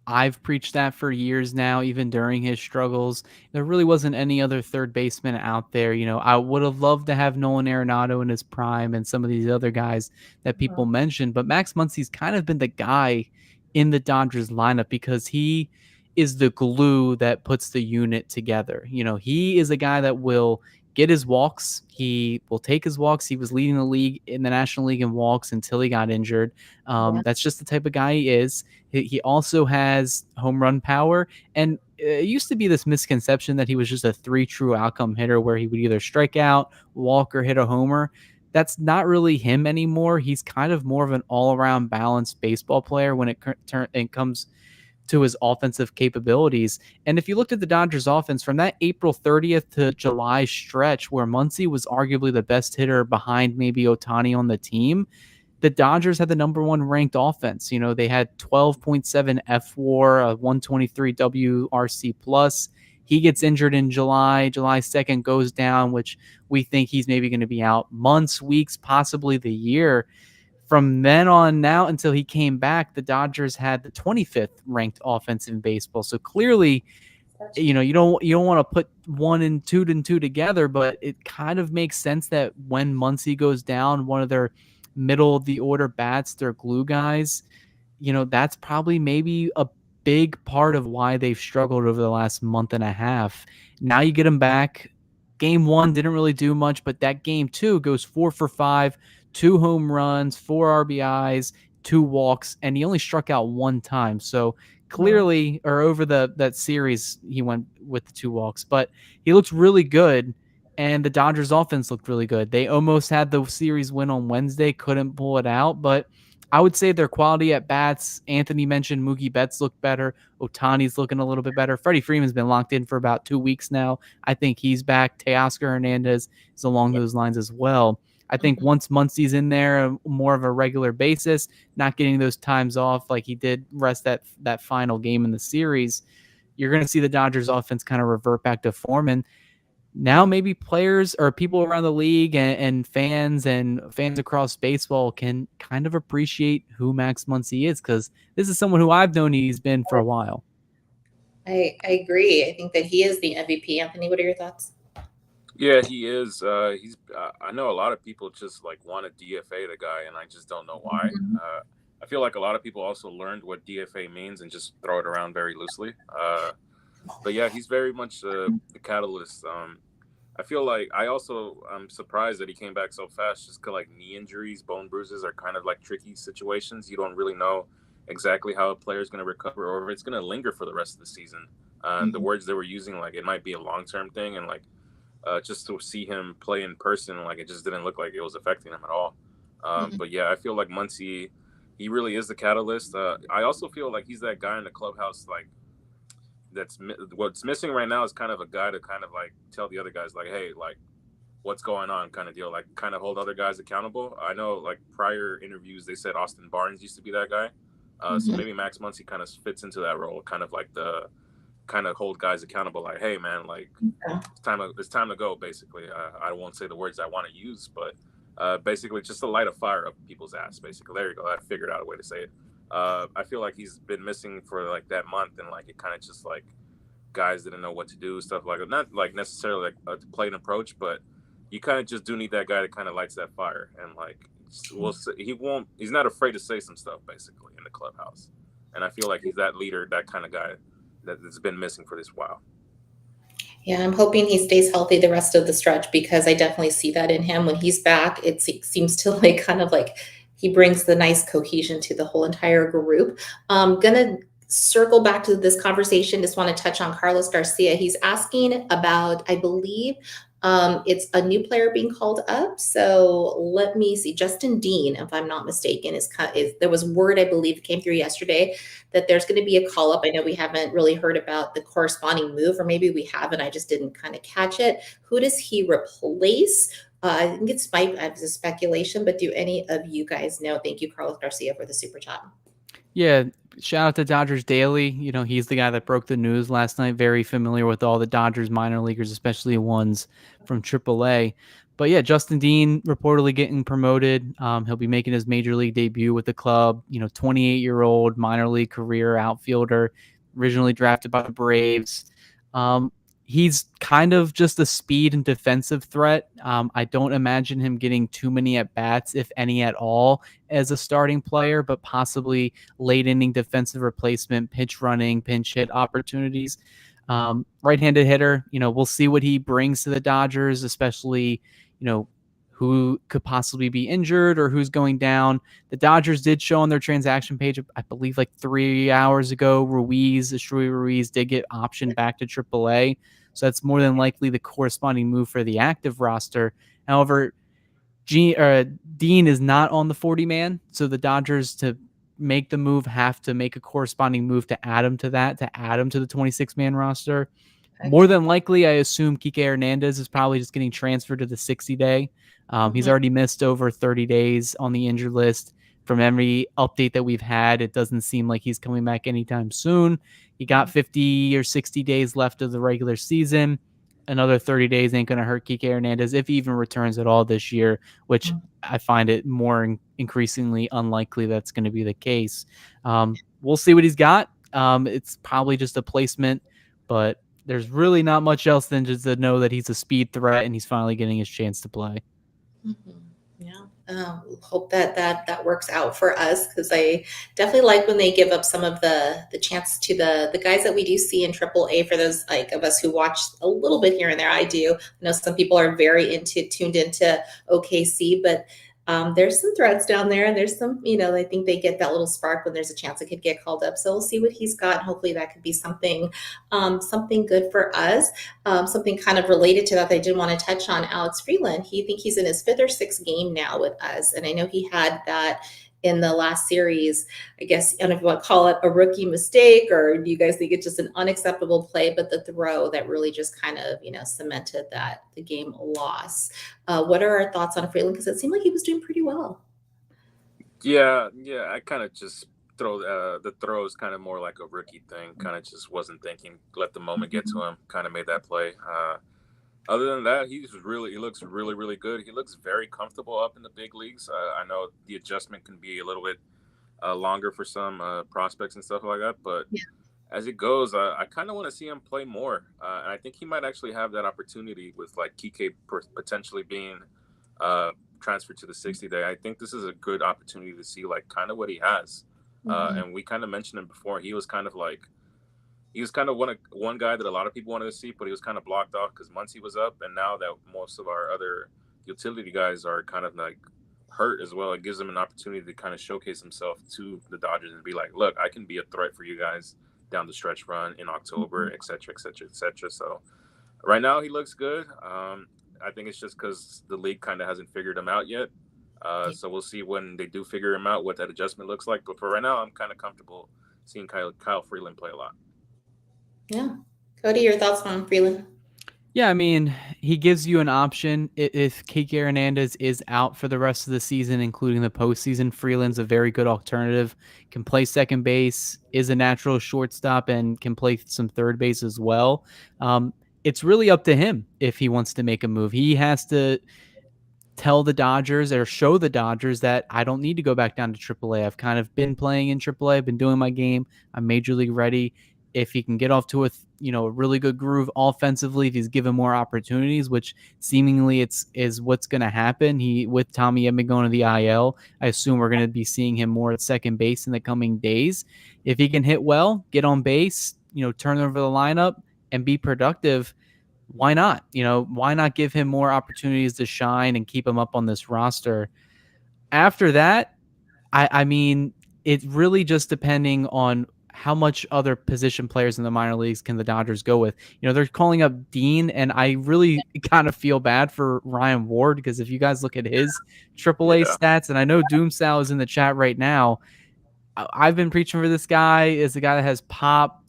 I've preached that for years now, even during his struggles. There really wasn't any other third baseman out there. I would have loved to have Nolan Arenado in his prime and some of these other guys that people mentioned, but Max Muncy's kind of been the guy in the Dodgers lineup because he is the glue that puts the unit together. He is a guy that will get his walks. He will take his walks. He was leading the league in the National League in walks until he got injured. That's just the type of guy he is. He also has home run power. And it used to be this misconception that he was just a 3 true outcome hitter where he would either strike out, walk, or hit a homer. That's not really him anymore. He's kind of more of an all-around balanced baseball player when it comes to his offensive capabilities. And if you looked at the Dodgers offense from that April 30th to July stretch where Muncy was arguably the best hitter behind maybe Ohtani on the team, the Dodgers had the number 1 ranked offense. They had 12.7 FWAR, a 123 WRC plus. He gets injured in July 2nd goes down, which we think he's maybe going to be out months, weeks, possibly the year. from then on now until he came back, the Dodgers had the 25th ranked offense in baseball. So clearly, you don't want to put one and two together, but it kind of makes sense that when Muncy goes down, one of their middle of the order bats, their glue guys, that's probably maybe a big part of why they've struggled over the last month and a half. Now you get them back. Game 1 didn't really do much, but that game 2 goes 4 for 5, 2 home runs, 4 RBIs, 2 walks, and he only struck out 1 time. So clearly, or over that series, he went with the 2 walks, but he looks really good. And the Dodgers offense looked really good. They almost had the series win on Wednesday, couldn't pull it out, but I would say their quality at bats. Anthony mentioned Mookie Betts looked better. Ohtani's looking a little bit better. Freddie Freeman's been locked in for about 2 weeks now. I think he's back. Teoscar Hernandez is along those lines as well. I think once Muncy's in there, more of a regular basis, not getting those times off like he did rest that final game in the series, you're going to see the Dodgers offense kind of revert back to form. And now maybe players or people around the league and fans across baseball can kind of appreciate who Max Muncy is, because this is someone who I've known he's been for a while. I agree. I think that he is the MVP. Anthony, what are your thoughts? Yeah, he is. He's. I know a lot of people just like want to DFA the guy, and I just don't know why. I feel like a lot of people also learned what DFA means and just throw it around very loosely. But yeah, he's very much the catalyst. I feel like I'm surprised that he came back so fast, just because like knee injuries, bone bruises are kind of like tricky situations. You don't really know exactly how a player is going to recover or if it's going to linger for the rest of the season. The words they were using, like it might be a long-term thing, and like just to see him play in person, like it just didn't look like it was affecting him at all. But yeah, I feel like Muncy, he really is the catalyst. I also feel like he's that guy in the clubhouse, like what's missing right now is kind of a guy to kind of like tell the other guys like, hey, like what's going on kind of deal, like kind of hold other guys accountable. I know like prior interviews they said Austin Barnes used to be that guy. So maybe Max Muncy kind of fits into that role, kind of like the kind of hold guys accountable, like, hey man, like it's time to go basically. I won't say the words I want to use, but basically just to light a fire up people's ass basically. There you go, I figured out a way to say it. I feel like he's been missing for like that month, and like it kind of just like guys didn't know what to do, stuff like not like necessarily like a play and approach, but you kind of just do need that guy that kind of lights that fire, and like he's not afraid to say some stuff basically in the clubhouse, and I feel like he's that leader, that kind of guy that's been missing for this while. Yeah, I'm hoping he stays healthy the rest of the stretch, because I definitely see that in him. When he's back, it seems to like kind of like he brings the nice cohesion to the whole entire group. Gonna circle back to this conversation. Just want to touch on Carlos Garcia. He's asking about, I believe, it's a new player being called up. So let me see. Justin Dean, if I'm not mistaken, there was word, I believe, came through yesterday that there's going to be a call up. I know we haven't really heard about the corresponding move, or maybe we haven't. I just didn't kind of catch it. Who does he replace? I think it's a speculation, but do any of you guys know? Thank you, Carlos Garcia, for the super chat. Yeah, shout out to Dodgers Daily. He's the guy that broke the news last night. Very familiar with all the Dodgers minor leaguers, especially ones from AAA. But yeah, Justin Dean reportedly getting promoted. He'll be making his major league debut with the club. 28-year-old minor league career outfielder, originally drafted by the Braves. He's kind of just a speed and defensive threat. I don't imagine him getting too many at-bats, if any at all, as a starting player, but possibly late-inning defensive replacement, pitch running, pinch hit opportunities. Right-handed hitter, we'll see what he brings to the Dodgers, especially, who could possibly be injured or who's going down. The Dodgers did show on their transaction page, I believe like 3 hours ago, Esteury Ruiz did get optioned back to AAA. So that's more than likely the corresponding move for the active roster. However, Dean is not on the 40-man, so the Dodgers, to make the move, have to make a corresponding move to add him to the 26-man roster. Okay. More than likely, I assume Kike Hernandez is probably just getting transferred to the 60-day. He's already missed over 30 days on the injured list. From every update that we've had, it doesn't seem like he's coming back anytime soon. He got 50 or 60 days left of the regular season. another 30 days ain't going to hurt Kike Hernandez if he even returns at all this year, which I find it more increasingly unlikely that's going to be the case. We'll see what he's got. It's probably just a placement, but there's really not much else than just to know that he's a speed threat and he's finally getting his chance to play. Mm-hmm. Yeah. Hope that works out for us, because I definitely like when they give up some of the chance to the guys that we do see in AAA. For those like of us who watch a little bit here and there, I do. I know some people are very tuned into OKC, but there's some threats down there, and there's some, I think they get that little spark when there's a chance it could get called up. So we'll see what he's got. Hopefully that could be something good for us. Something kind of related to that I did want to touch on, Alex Freeland. He's in his 5th or 6th game now with us. And I know he had that in the last series. I guess, I don't know if you want to call it a rookie mistake, or do you guys think it's just an unacceptable play, but the throw that really just kind of, cemented that the game loss. What are our thoughts on Freeland? Because it seemed like he was doing pretty well. Yeah. I kind of just the throw is kind of more like a rookie thing. Kind of just wasn't thinking, let the moment get to him. Kind of made that play. Other than that, he looks really, really good. He looks very comfortable up in the big leagues. I know the adjustment can be a little bit longer for some prospects and stuff like that, but as it goes, I kind of want to see him play more. And I think he might actually have that opportunity with like Kike potentially being transferred to the 60-day. I think this is a good opportunity to see like kind of what he has. And we kind of mentioned him before. He was kind of one guy that a lot of people wanted to see, but he was kind of blocked off because Muncy was up, and now that most of our other utility guys are kind of like hurt as well, it gives him an opportunity to kind of showcase himself to the Dodgers and be like, look, I can be a threat for you guys down the stretch run in October, et cetera, et cetera, et cetera. So right now he looks good. I think it's just because the league kind of hasn't figured him out yet. So we'll see when they do figure him out what that adjustment looks like. But for right now, I'm kind of comfortable seeing Kyle Freeland play a lot. Yeah. Cody, your thoughts on Freeland? Yeah, I mean, he gives you an option if Kike Hernandez is out for the rest of the season, including the postseason. Freeland's a very good alternative. Can play second base, is a natural shortstop, and can play some third base as well. It's really up to him if he wants to make a move. He has to tell the Dodgers or show the Dodgers that I don't need to go back down to AAA. I've kind of been playing in AAA. I've been doing my game. I'm major league ready. If he can get off to a really good groove offensively, if he's given more opportunities, which seemingly is what's going to happen. With Tommy Edman going to the IL, I assume we're going to be seeing him more at second base in the coming days. If he can hit well, get on base, turn over the lineup and be productive, why not? Why not give him more opportunities to shine and keep him up on this roster? After that, I mean, it's really just depending on how much other position players in the minor leagues can the Dodgers go with. They're calling up Dean, and I really kind of feel bad for Ryan Ward, because if you guys look at his AAA stats, and I know Doomsal is in the chat right now, I've been preaching for this guy as a guy that has pop,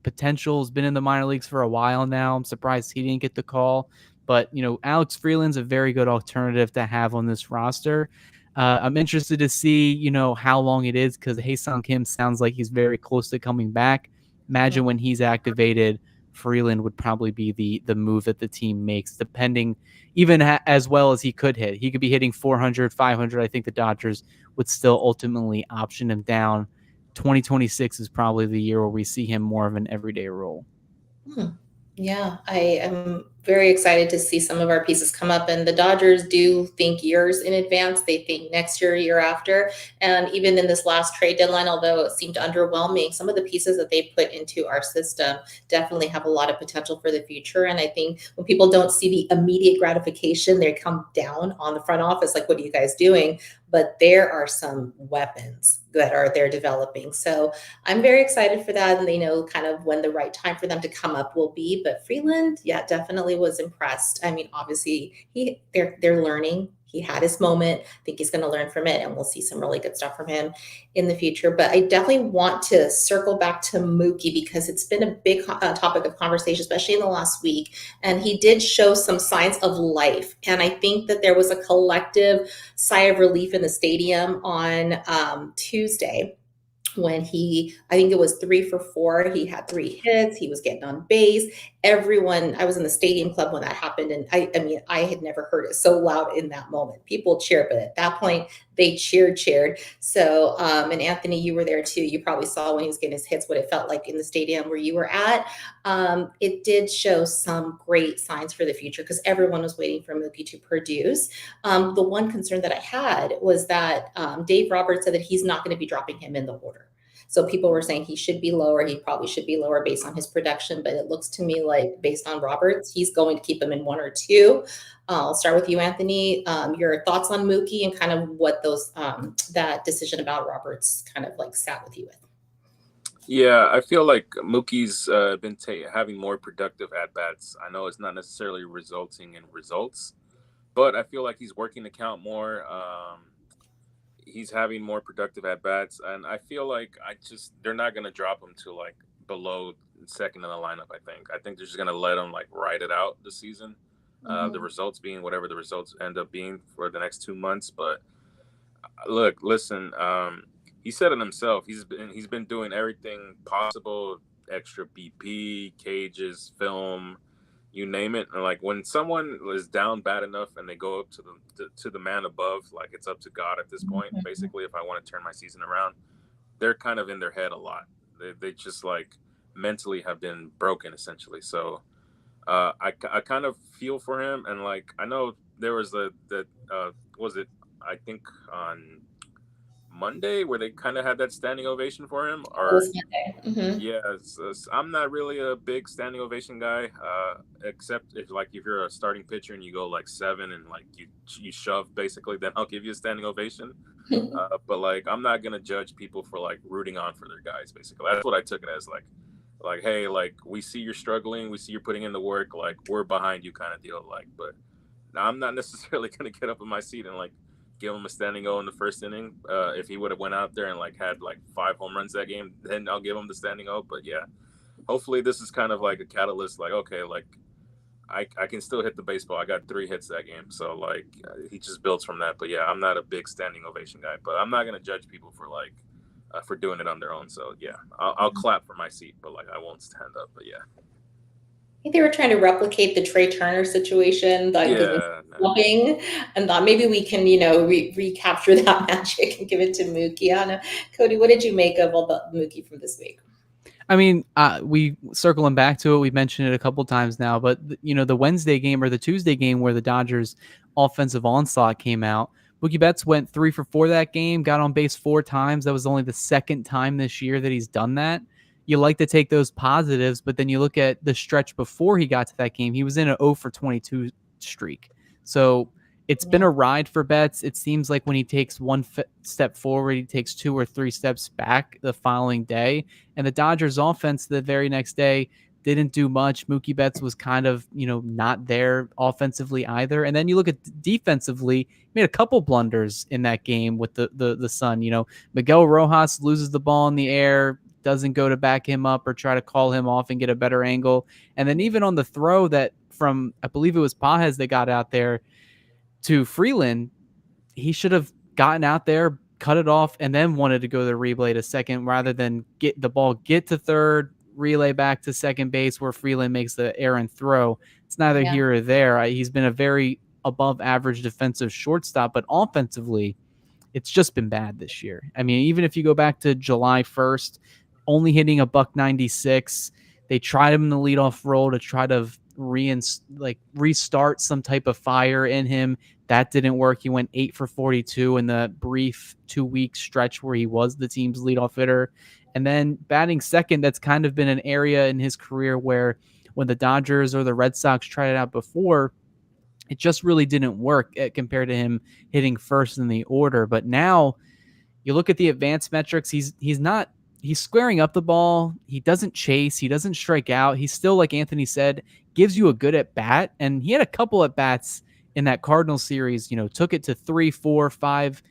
potential, has been in the minor leagues for a while now. I'm surprised he didn't get the call, but Alex Freeland's a very good alternative to have on this roster. I'm interested to see, how long it is, because Ha-Seong Kim sounds like he's very close to coming back. Imagine when he's activated, Freeland would probably be the move that the team makes, depending even as well as he could hit. He could be hitting 400, 500. I think the Dodgers would still ultimately option him down. 2026 is probably the year where we see him more of an everyday role. Yeah, I am very excited to see some of our pieces come up, and the Dodgers do think years in advance. They think next year, year after. And even in this last trade deadline, although it seemed underwhelming, some of the pieces that they put into our system definitely have a lot of potential for the future. And I think when people don't see the immediate gratification, they come down on the front office, like, what are you guys doing? But there are some weapons that they're developing. So I'm very excited for that. And they know kind of when the right time for them to come up will be. But Freeland, yeah, definitely was impressed. I mean, obviously they're learning. He had his moment. I think he's going to learn from it, and we'll see some really good stuff from him in the future. But I definitely want to circle back to Mookie, because it's been a big topic of conversation, especially in the last week. And he did show some signs of life. And I think that there was a collective sigh of relief in the stadium on Tuesday, when I think it was 3 for 4. He had 3 hits. He was getting on base. everyone, I was in the stadium club when that happened. And I mean, I had never heard it so loud in that moment. People cheered, but at that point they cheered. So, and Anthony, you were there too. You probably saw when he was getting his hits, what it felt like in the stadium where you were at. It did show some great signs for the future because everyone was waiting for Mookie to produce. The one concern that I had was that Dave Roberts said that he's not going to be dropping him in the order. So people were saying he should be lower. He probably should be lower based on his production, but it looks to me like based on Roberts, he's going to keep him in 1 or 2. I'll start with you, Anthony. Your thoughts on Mookie and kind of what those that decision about Roberts kind of like sat with you with. Yeah, I feel like Mookie's been having more productive at-bats. I know it's not necessarily resulting in results, but I feel like he's working the count more. He's having more productive at-bats, and I feel like they're not going to drop him to like below second in the lineup. I think they're just going to let him like ride it out this season. The results being whatever the results end up being for the next 2 months. But listen, he said it himself. He's been doing everything possible, extra BP, cages, film, you name it. And like when someone is down bad enough and they go up to the man above, like it's up to God at this point. Basically, if I want to turn my season around, they're kind of in their head a lot. They just like mentally have been broken essentially. So I kind of feel for him, and like I know there was was it I think on Monday where they kind of had that standing ovation for him, or yeah, I'm not really a big standing ovation guy, except if you're a starting pitcher and you go like 7 and like you shove basically, then I'll give you a standing ovation. But like I'm not gonna judge people for like rooting on for their guys. Basically, that's what I took it as. Like hey, like we see you're struggling, we see you're putting in the work, like we're behind you kind of deal. Like, but I'm not necessarily gonna get up in my seat and like give him a standing O in the first inning. If he would have went out there and like had like 5 home runs that game, then I'll give him the standing O. But yeah, hopefully this is kind of like a catalyst. Like, okay, like I can still hit the baseball. I got 3 hits that game. So like he just builds from that. But yeah, I'm not a big standing ovation guy, but I'm not going to judge people for like, for doing it on their own. So yeah, I'll clap for my seat, but like I won't stand up. But yeah. I think they were trying to replicate the Trey Turner situation, and thought maybe we can, recapture that magic and give it to Mookie. I don't know. Cody, what did you make of all the Mookie from this week? I mean, we circling back to it. We mentioned it a couple times now, but the Wednesday game or the Tuesday game where the Dodgers offensive onslaught came out, Mookie Betts went 3 for 4 that game, got on base 4 times. That was only the second time this year that he's done that. You like to take those positives, but then you look at the stretch before he got to that game, he was in an 0 for 22 streak. So it's been a ride for Betts. It seems like when he takes one step forward, he takes 2 or 3 steps back the following day. And the Dodgers offense the very next day didn't do much. Mookie Betts was kind of, not there offensively either. And then you look at defensively, made a couple blunders in that game with the Sun. Miguel Rojas loses the ball in the air, doesn't go to back him up or try to call him off and get a better angle. And then even on the throw that from, I believe it was Pages that got out there to Freeland, he should have gotten out there, cut it off, and then wanted to go to the replay to second rather than get the ball, get to third, relay back to second base where Freeland makes the errant throw. It's neither here or there. He's been a very above average defensive shortstop, but offensively, it's just been bad this year. I mean, even if you go back to July 1st, only hitting a $196. They tried him in the leadoff role to try to restart some type of fire in him. That didn't work. He went 8 for 42 in the brief 2-week stretch where he was the team's leadoff hitter. And then batting second, that's kind of been an area in his career where when the Dodgers or the Red Sox tried it out before, it just really didn't work compared to him hitting first in the order. But now you look at the advanced metrics, he's squaring up the ball. He doesn't chase. He doesn't strike out. He's still, like Anthony said, gives you a good at bat. And he had a couple at bats in that Cardinals series, took it to 3, 4, 5,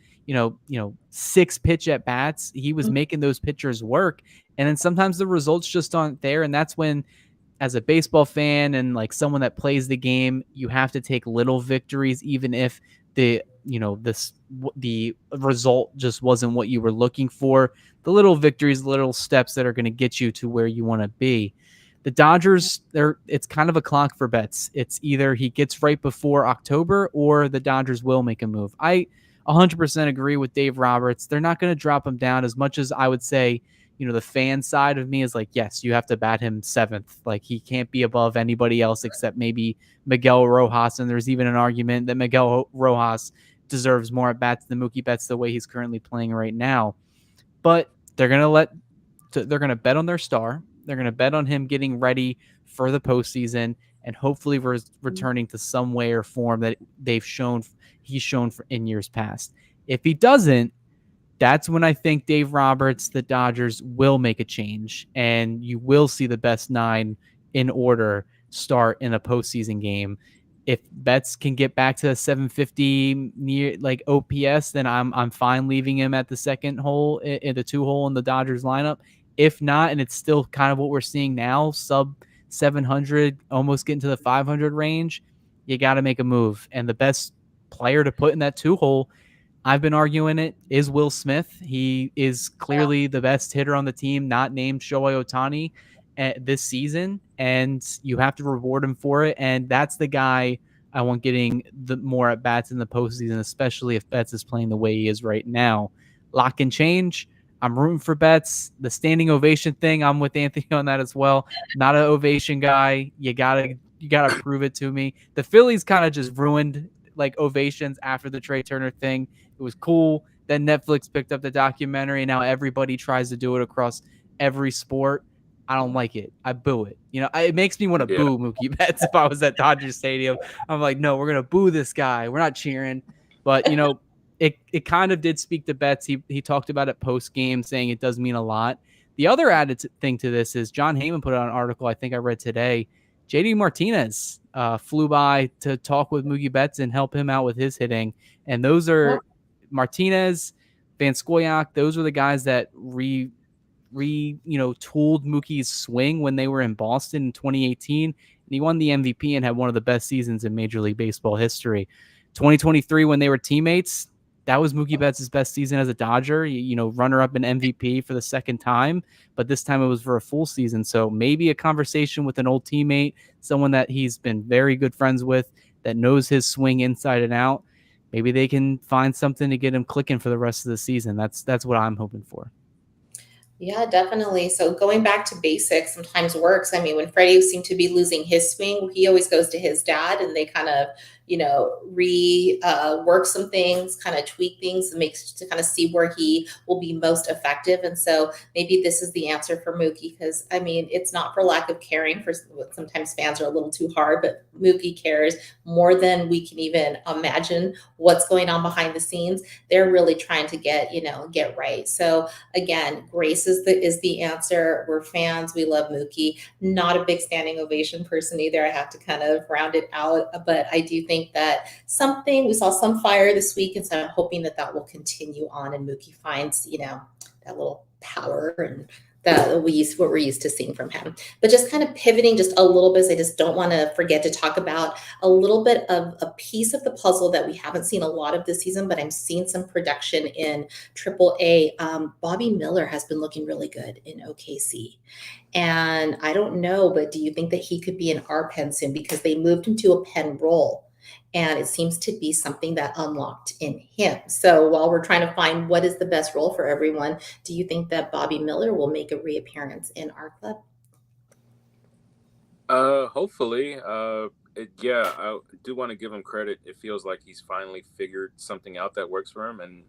6 pitch at bats. He was making those pitchers work. And then sometimes the results just aren't there. And that's when, as a baseball fan and like someone that plays the game, you have to take little victories, even if the result just wasn't what you were looking for. The little victories, little steps that are going to get you to where you want to be. The Dodgers, it's kind of a clock for Betts. It's either he gets right before October or the Dodgers will make a move. I 100% agree with Dave Roberts. They're not going to drop him down as much as I would say, the fan side of me is like, yes, you have to bat him 7th. Like he can't be above anybody else except maybe Miguel Rojas. And there's even an argument that Miguel Rojas deserves more at bats than Mookie Betts the way he's currently playing right now. But they're going to bet on their star. They're going to bet on him getting ready for the postseason and hopefully returning to some way or form that he's shown in years past. If he doesn't, that's when I think Dave Roberts, the Dodgers, will make a change, and you will see the best 9 in order start in a postseason game. If Betts can get back to 750 near like OPS, then I'm fine leaving him at the second hole in the 2 hole in the Dodgers lineup. If not, and it's still kind of what we're seeing now, sub 700, almost getting to the 500 range, you got to make a move. And the best player to put in that 2 hole, I've been arguing it, is Will Smith. He is clearly the best hitter on the team, not named Shohei Ohtani this season, and you have to reward him for it. And that's the guy I want getting the more at bats in the postseason, especially if Betts is playing the way he is right now. Lock and change. I'm rooting for Betts. The standing ovation thing, I'm with Anthony on that as well. Not an ovation guy. You gotta prove it to me. The Phillies kind of just ruined like ovations after the Trey Turner thing. It was cool. Then Netflix picked up the documentary, and now everybody tries to do it across every sport. I don't like it. I boo it. It makes me want to boo Mookie Betts if I was at Dodger Stadium. I'm like, no, we're gonna boo this guy. We're not cheering. But it kind of did speak to Betts. He talked about it post game, saying it does mean a lot. The other added thing to this is John Heyman put out an article I think I read today. JD Martinez flew by to talk with Mookie Betts and help him out with his hitting. And those are Martinez, Van Scoyoc. Those are the guys that tooled Mookie's swing when they were in Boston in 2018. And he won the MVP and had one of the best seasons in Major League Baseball history. 2023, when they were teammates, that was Mookie Betts' best season as a Dodger, runner-up in MVP for the second time, but this time it was for a full season. So maybe a conversation with an old teammate, someone that he's been very good friends with, that knows his swing inside and out. Maybe they can find something to get him clicking for the rest of the season. That's what I'm hoping for. Yeah, definitely. So going back to basics sometimes works. I mean, when Freddie seemed to be losing his swing, he always goes to his dad and they kind of, work some things, kind of tweak things to kind of see where he will be most effective. And so maybe this is the answer for Mookie, because I mean, it's not for lack of caring. For sometimes fans are a little too hard, but Mookie cares more than we can even imagine what's going on behind the scenes. They're really trying to get right. So again, grace is the answer. We're fans. We love Mookie. Not a big standing ovation person either. I have to kind of round it out, but I do think that we saw some fire this week, and so I'm hoping that will continue on, and Mookie finds that little power and what we're used to seeing from him. But just kind of pivoting just a little bit, I just don't want to forget to talk about a little bit of a piece of the puzzle that we haven't seen a lot of this season, but I'm seeing some production in AAA. Bobby Miller has been looking really good in OKC. And I don't know, but do you think that he could be in our pen soon? Because they moved him to a pen role. And it seems to be something that unlocked in him. So while we're trying to find what is the best role for everyone, do you think that Bobby Miller will make a reappearance in our club? Hopefully. I do want to give him credit. It feels like he's finally figured something out that works for him. And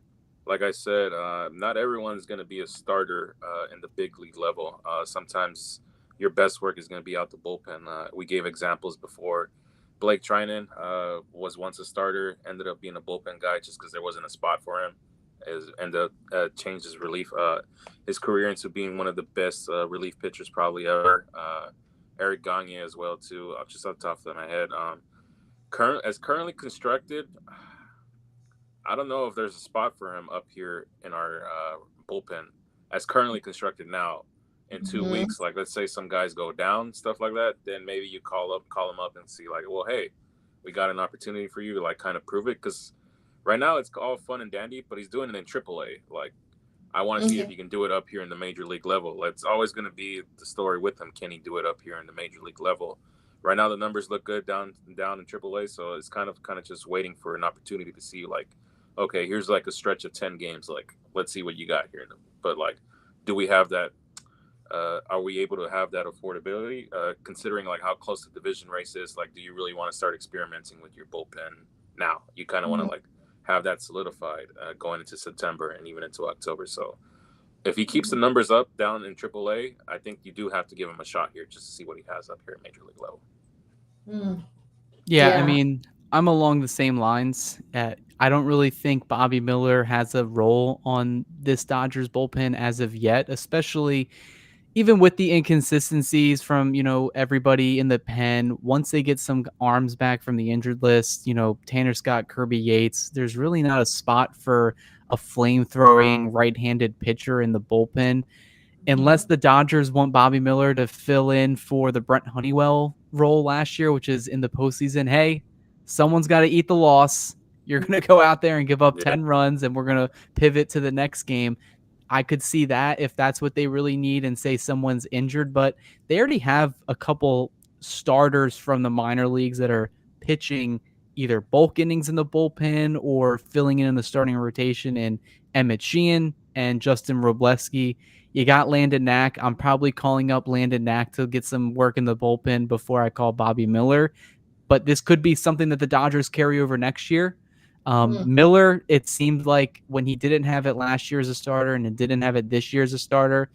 like I said, not everyone's going to be a starter in the big league level. Sometimes your best work is going to be out the bullpen. We gave examples before. Blake Trinan was once a starter, ended up being a bullpen guy just because there wasn't a spot for him. Ended up changed his career into being one of the best relief pitchers probably ever. Eric Gagne as well too. Just off the top of my head, currently constructed, I don't know if there's a spot for him up here in our bullpen as currently constructed now. In 2 weeks, like let's say some guys go down, stuff like that, then maybe you call him up and see like, well, hey, we got an opportunity for you to like kind of prove it, because right now it's all fun and dandy, but he's doing it in AAA. Like I want to see if he can do it up here in the major league level. It's always going to be the story with him. Can he do it up here in the major league level? Right now, the numbers look good down in AAA, so it's kind of just waiting for an opportunity to see, like, okay, here's like a stretch of 10 games. Like, let's see what you got here. But like, do we have that? Are we able to have that affordability? Considering like how close the division race is, like, do you really want to start experimenting with your bullpen now? You kind of want to like have that solidified going into September and even into October. So if he keeps the numbers up down in AAA, I think you do have to give him a shot here just to see what he has up here at major league level. Yeah, I mean, I'm along the same lines. I don't really think Bobby Miller has a role on this Dodgers bullpen as of yet, especially even with the inconsistencies from, everybody in the pen. Once they get some arms back from the injured list, Tanner Scott, Kirby, Yates, there's really not a spot for a flamethrowing right-handed pitcher in the bullpen. Unless the Dodgers want Bobby Miller to fill in for the Brent Honeywell role last year, which is in the postseason. Hey, someone's got to eat the loss. You're going to go out there and give up 10 runs, and we're going to pivot to the next game. I could see that if that's what they really need and say someone's injured, but they already have a couple starters from the minor leagues that are pitching either bulk innings in the bullpen or filling in the starting rotation in Emmett Sheehan and Justin Robleski. You got Landon Knack. I'm probably calling up Landon Knack to get some work in the bullpen before I call Bobby Miller. But this could be something that the Dodgers carry over next year. Miller, it seemed like when he didn't have it last year as a starter and didn't have it this year as a starter,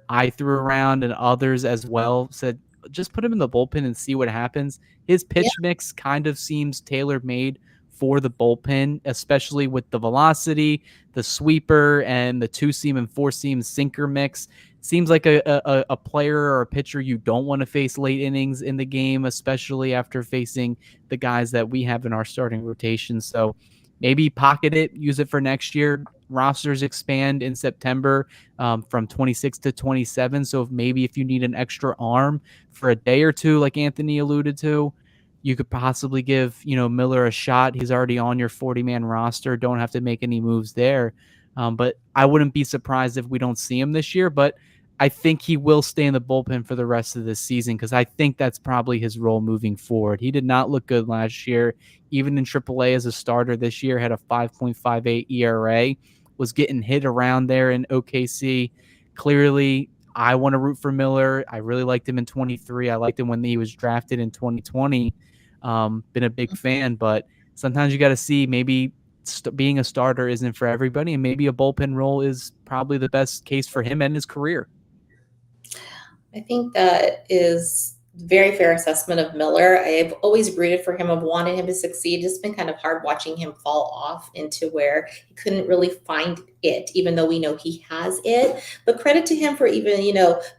I threw around and others as well said, just put him in the bullpen and see what happens. His pitch mix kind of seems tailor-made for the bullpen, especially with the velocity, the sweeper, and the two-seam and four-seam sinker mix. Seems like a player or a pitcher you don't want to face late innings in the game, especially after facing the guys that we have in our starting rotation. So maybe pocket it, use it for next year. Rosters expand in September from 26 to 27. So if you need an extra arm for a day or two, like Anthony alluded to, you could possibly give, Miller a shot. He's already on your 40-man roster. Don't have to make any moves there. But I wouldn't be surprised if we don't see him this year. But I think he will stay in the bullpen for the rest of this season because I think that's probably his role moving forward. He did not look good last year. Even in AAA as a starter this year, had a 5.58 ERA, was getting hit around there in OKC. Clearly, I want to root for Miller. I really liked him in 23. I liked him when he was drafted in 2020. Been a big fan, but sometimes you got to see maybe being a starter isn't for everybody, and maybe a bullpen role is probably the best case for him and his career. I think that is very fair assessment of Miller. I've always rooted for him. I've wanted him to succeed. It's been kind of hard watching him fall off into where he couldn't really find it, even though we know he has it. But credit to him for even,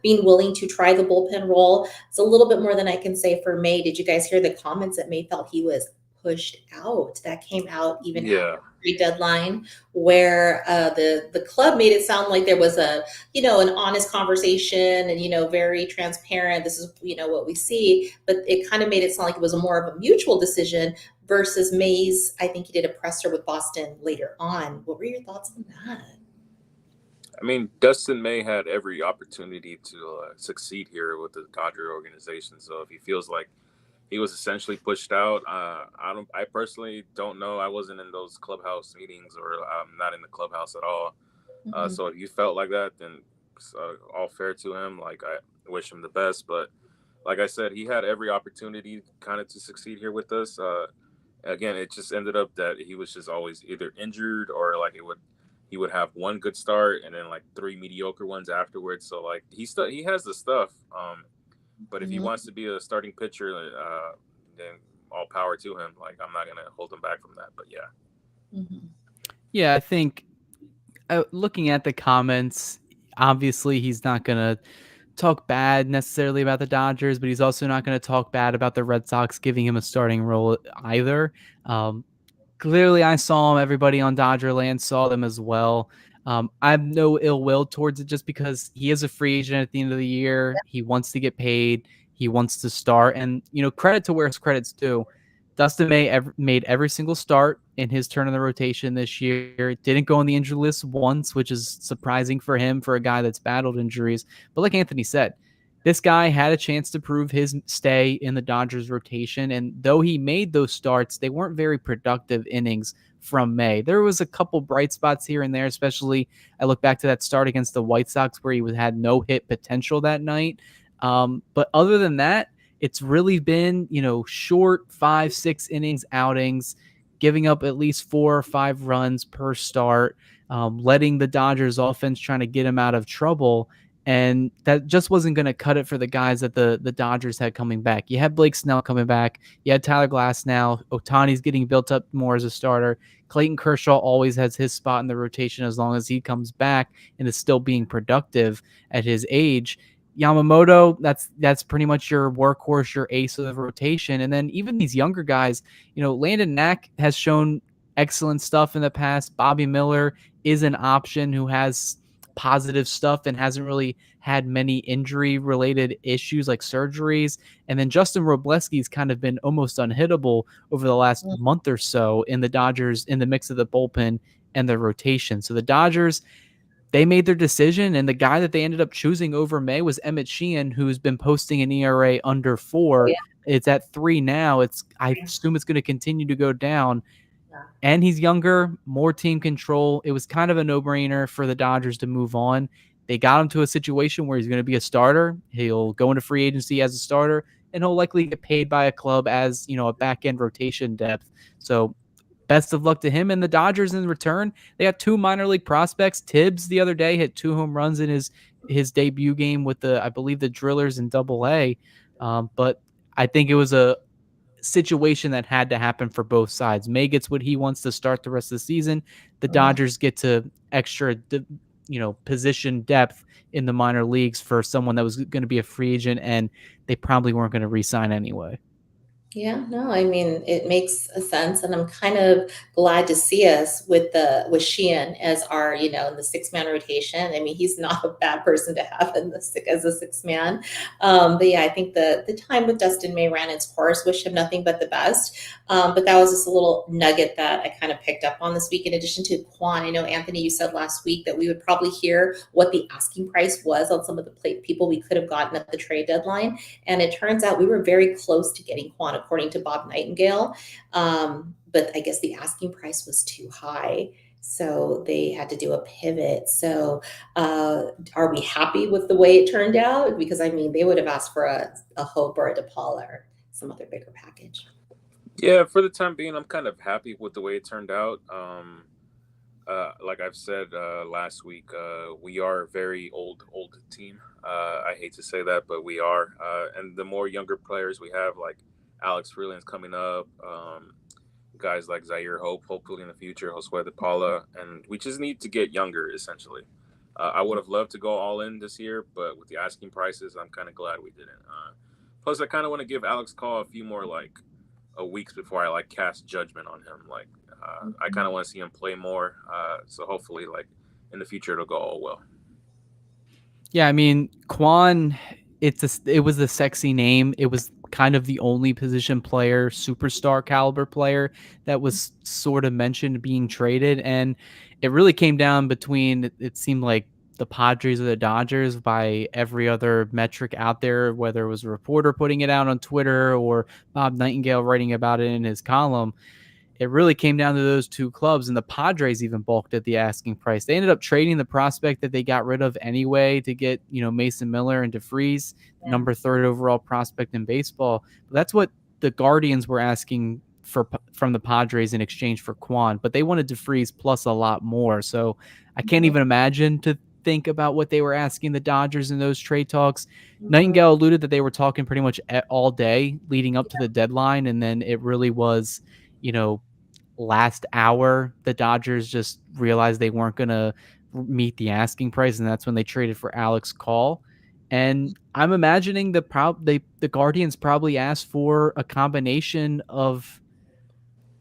being willing to try the bullpen role. It's a little bit more than I can say for May. Did you guys hear the comments that May felt he was pushed out? That came out even after the deadline, where the club made it sound like there was an honest conversation and very transparent. This is what we see, but it kind of made it sound like it was more of a mutual decision versus May's. I think he did a presser with Boston later on. What were your thoughts on that? I mean, Dustin May had every opportunity to succeed here with the Dodger organization. So if he feels like he was essentially pushed out, I personally don't know. I wasn't in those clubhouse meetings, or I'm not in the clubhouse at all. So if you felt like that, then all fair to him. Like, I wish him the best. But like I said, he had every opportunity kind of to succeed here with us. Again, it just ended up that he was just always either injured or like he would have one good start and then like 3 mediocre ones afterwards. So like he has the stuff. But if he wants to be a starting pitcher, then all power to him. Like, I'm not gonna hold him back from that. But yeah, I think looking at the comments, obviously he's not gonna talk bad necessarily about the Dodgers, but he's also not going to talk bad about the Red Sox giving him a starting role either. Clearly, I saw him. Everybody on Dodgerland saw them as well. I have no ill will towards it just because he is a free agent at the end of the year. He wants to get paid. He wants to start. And, credit to where his credit's due. Dustin May made every single start in his turn in the rotation this year. Didn't go on the injury list once, which is surprising for him, for a guy that's battled injuries. But like Anthony said, this guy had a chance to prove his stay in the Dodgers rotation. And though he made those starts, they weren't very productive innings from May. There was a couple bright spots here and there, especially I look back to that start against the White Sox where he had no hit potential that night. But other than that, it's really been, short 5-6 innings outings, giving up at least 4 or 5 runs per start, letting the Dodgers offense trying to get him out of trouble. And that just wasn't going to cut it for the guys that the Dodgers had coming back. You had Blake Snell coming back. You had Tyler Glass now. Ohtani's getting built up more as a starter. Clayton Kershaw always has his spot in the rotation as long as he comes back and is still being productive at his age. Yamamoto, that's pretty much your workhorse, your ace of the rotation. And then even these younger guys, Landon Knack has shown excellent stuff in the past. Bobby Miller is an option who has positive stuff and hasn't really had many injury-related issues like surgeries. And then Justin Robleski's kind of been almost unhittable over the last month or so in the Dodgers, in the mix of the bullpen and the rotation. So the Dodgers, they made their decision, and the guy that they ended up choosing over May was Emmett Sheehan, who's been posting an ERA under 4. Yeah. It's at 3 now. I assume it's going to continue to go down. Yeah. And he's younger, more team control. It was kind of a no-brainer for the Dodgers to move on. They got him to a situation where he's going to be a starter. He'll go into free agency as a starter, and he'll likely get paid by a club as, a back-end rotation depth. So best of luck to him. And the Dodgers in return, they got 2 minor league prospects. Tibbs the other day hit 2 home runs in his debut game with I believe the Drillers in Double-A. But I think it was a situation that had to happen for both sides. May gets what he wants to start the rest of the season. The Dodgers get to extra, position depth in the minor leagues for someone that was going to be a free agent, and they probably weren't going to re-sign anyway. Yeah, no, I mean, it makes a sense, and I'm kind of glad to see us with Sheehan as our, in the 6-man rotation. I mean, he's not a bad person to have as a 6-man. But yeah, I think the time with Dustin May ran its course. Wish him nothing but the best. But that was just a little nugget that I kind of picked up on this week. In addition to Quan, I know Anthony, you said last week that we would probably hear what the asking price was on some of the people we could have gotten at the trade deadline, and it turns out we were very close to getting Quan, according to Bob Nightingale. But I guess the asking price was too high, so they had to do a pivot. So are we happy with the way it turned out? Because, I mean, they would have asked for a Hope or a DePaul or some other bigger package. Yeah, for the time being, I'm kind of happy with the way it turned out. Like I've said last week, we are a very old team. I hate to say that, but we are. And the more younger players we have, like Alex Freeland's coming up, guys like Zaire Hope, hopefully in the future, Josue DePaula, and we just need to get younger, essentially. I would have loved to go all in this year, but with the asking prices, I'm kind of glad we didn't. Plus, I kind of want to give Alex Call a few more weeks before I cast judgment on him. I kind of want to see him play more. So hopefully, in the future, it'll go all well. Yeah, I mean, Quan, it was a sexy name. It was kind of the only position player, superstar caliber player that was sort of mentioned being traded. And it really came down between, it seemed like the Padres or the Dodgers by every other metric out there, whether it was a reporter putting it out on Twitter or Bob Nightingale writing about it in his column. It really came down to those 2 clubs, and the Padres even balked at the asking price. They ended up trading the prospect that they got rid of anyway to get, Mason Miller and DeFreeze, number 3rd overall prospect in baseball. But that's what the Guardians were asking from the Padres in exchange for Quan, but they wanted DeFreeze plus a lot more. So I can't even imagine to think about what they were asking the Dodgers in those trade talks. Nightingale alluded that they were talking pretty much all day leading up to the deadline, and then it really was, last hour, the Dodgers just realized they weren't going to meet the asking price, and that's when they traded for Alex Call. And I'm imagining the Guardians probably asked for a combination of,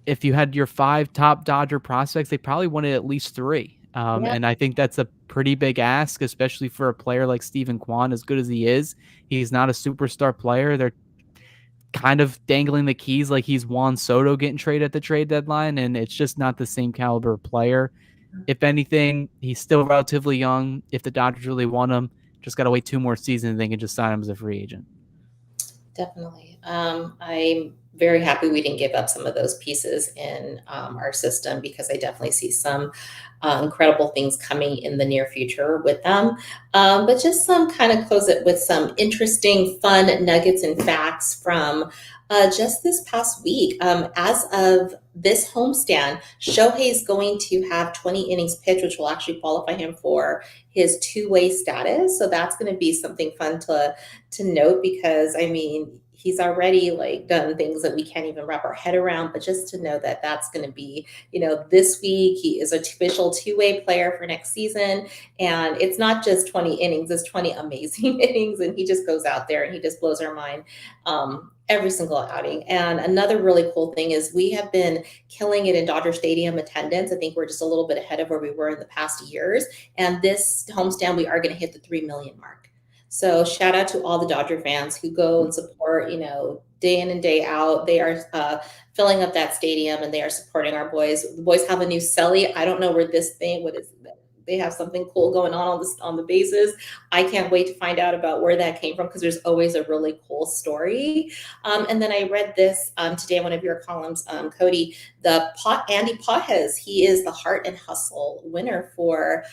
if you had your 5 top Dodger prospects, they probably wanted at least 3. And I think that's a pretty big ask, especially for a player like Steven Kwan, as good as he is. He's not a superstar player. kind of dangling the keys like he's Juan Soto getting traded at the trade deadline, and it's just not the same caliber of player. If anything, he's still relatively young. If the Dodgers really want him, just got to wait 2 more seasons and they can just sign him as a free agent. Definitely. I'm very happy we didn't give up some of those pieces in our system, because I definitely see some incredible things coming in the near future with them. But just some kind of close it with some interesting, fun nuggets and facts from just this past week. As of this homestand, Shohei's going to have 20 innings pitched, which will actually qualify him for his two-way status. So that's going to be something fun to note, because I mean, he's already like done things that we can't even wrap our head around, but just to know that that's going to be, this week. He is an official two-way player for next season, and it's not just 20 innings, it's 20 amazing innings, and he just goes out there and he just blows our mind every single outing. And another really cool thing is we have been killing it in Dodger Stadium attendance. I think we're just a little bit ahead of where we were in the past years, and this homestand we are going to hit the 3 million mark. So shout out to all the Dodger fans who go and support, day in and day out. They are filling up that stadium and they are supporting our boys. The boys have a new celly. I don't know where this thing, what is it? They have something cool going on the bases. I can't wait to find out about where that came from, because there's always a really cool story. And then I read this today in one of your columns, Cody. Andy Pages, he is the Heart and Hustle winner for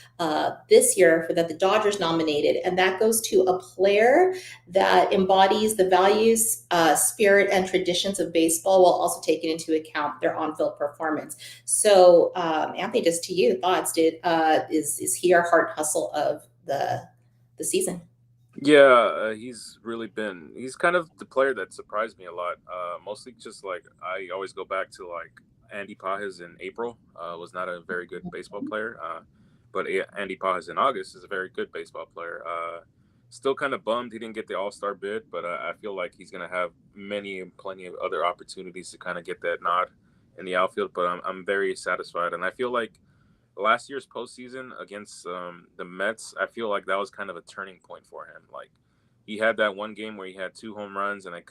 this year that the Dodgers nominated, and that goes to a player that embodies the values, spirit, and traditions of baseball, while also taking into account their on-field performance. So, Anthony, just to you, thoughts? Is he our Heart Hustle of the season? Yeah, he's kind of the player that surprised me a lot. Mostly just like I always go back to like Andy Pages in April was not a very good baseball player, but Andy Pages in August is a very good baseball player. Still kind of bummed he didn't get the All-Star bid, but I feel like he's going to have plenty of other opportunities to kind of get that nod in the outfield. But I'm very satisfied, and I feel like last year's postseason against the Mets, I feel like that was kind of a turning point for him. Like, he had that one game where he had 2 home runs, and it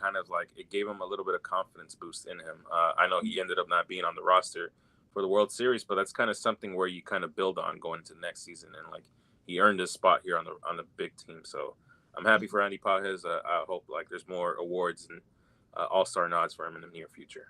gave him a little bit of confidence boost in him. I know he ended up not being on the roster for the World Series, but that's kind of something where you kind of build on going into next season, and like he earned his spot here on the big team. So I'm happy for Andy Pages. I hope like there's more awards and All-Star nods for him in the near future.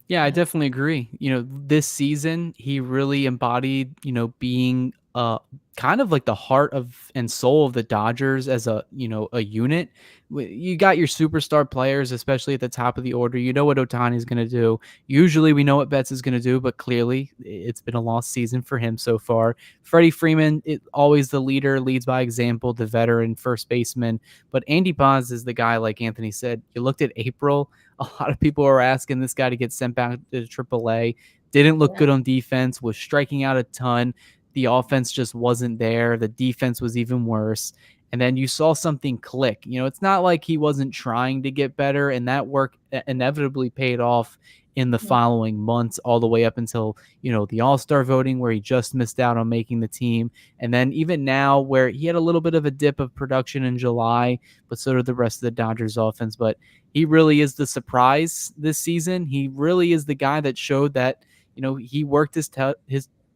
Yeah, I definitely agree. This season, he really embodied, being kind of like the heart of and soul of the Dodgers as a unit. You got your superstar players, especially at the top of the order. You know what Ohtani is going to do. Usually we know what Betts is going to do, but clearly it's been a lost season for him so far. Freddie Freeman, always the leader, leads by example, the veteran first baseman. But Andy Paz is the guy, like Anthony said. You looked at April, a lot of people are asking this guy to get sent back to AAA. Didn't look good on defense, was striking out a ton. The offense just wasn't there. The defense was even worse. And then you saw something click. It's not like he wasn't trying to get better, and that work inevitably paid off in the following months, all the way up until, the All-Star voting, where he just missed out on making the team. And then even now, where he had a little bit of a dip of production in July, but so did the rest of the Dodgers offense. But he really is the surprise this season. He really is the guy that showed that, he worked his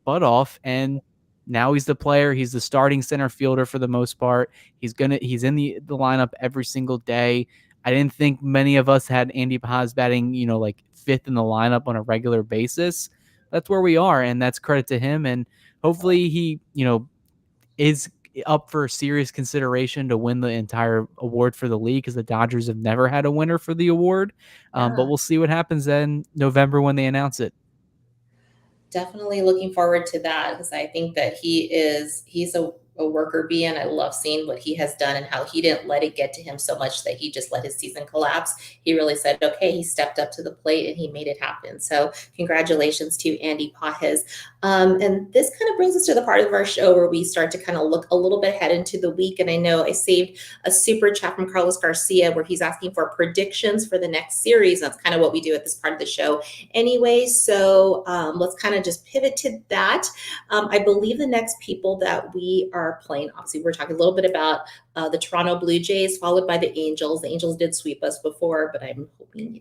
butt off, and now he's the player. He's the starting center fielder for the most part. He's in the lineup every single day. I didn't think many of us had Andy Paz batting, like 5th in the lineup on a regular basis. That's where we are, and that's credit to him. And hopefully he, is up for serious consideration to win the entire award for the league, because the Dodgers have never had a winner for the award. But we'll see what happens then November when they announce it. Definitely looking forward to that, because I think that he's a worker bee, and I love seeing what he has done and how he didn't let it get to him so much that he just let his season collapse. He really said, okay, he stepped up to the plate and he made it happen. So congratulations to Andy Pages. And this kind of brings us to the part of our show where we start to kind of look a little bit ahead into the week. And I know I saved a super chat from Carlos Garcia where he's asking for predictions for the next series. That's kind of what we do at this part of the show anyway. So let's kind of just pivot to that. I believe the next people that we are playing, obviously, we're talking a little bit about the Toronto Blue Jays, followed by the Angels. The Angels did sweep us before, but I'm hoping,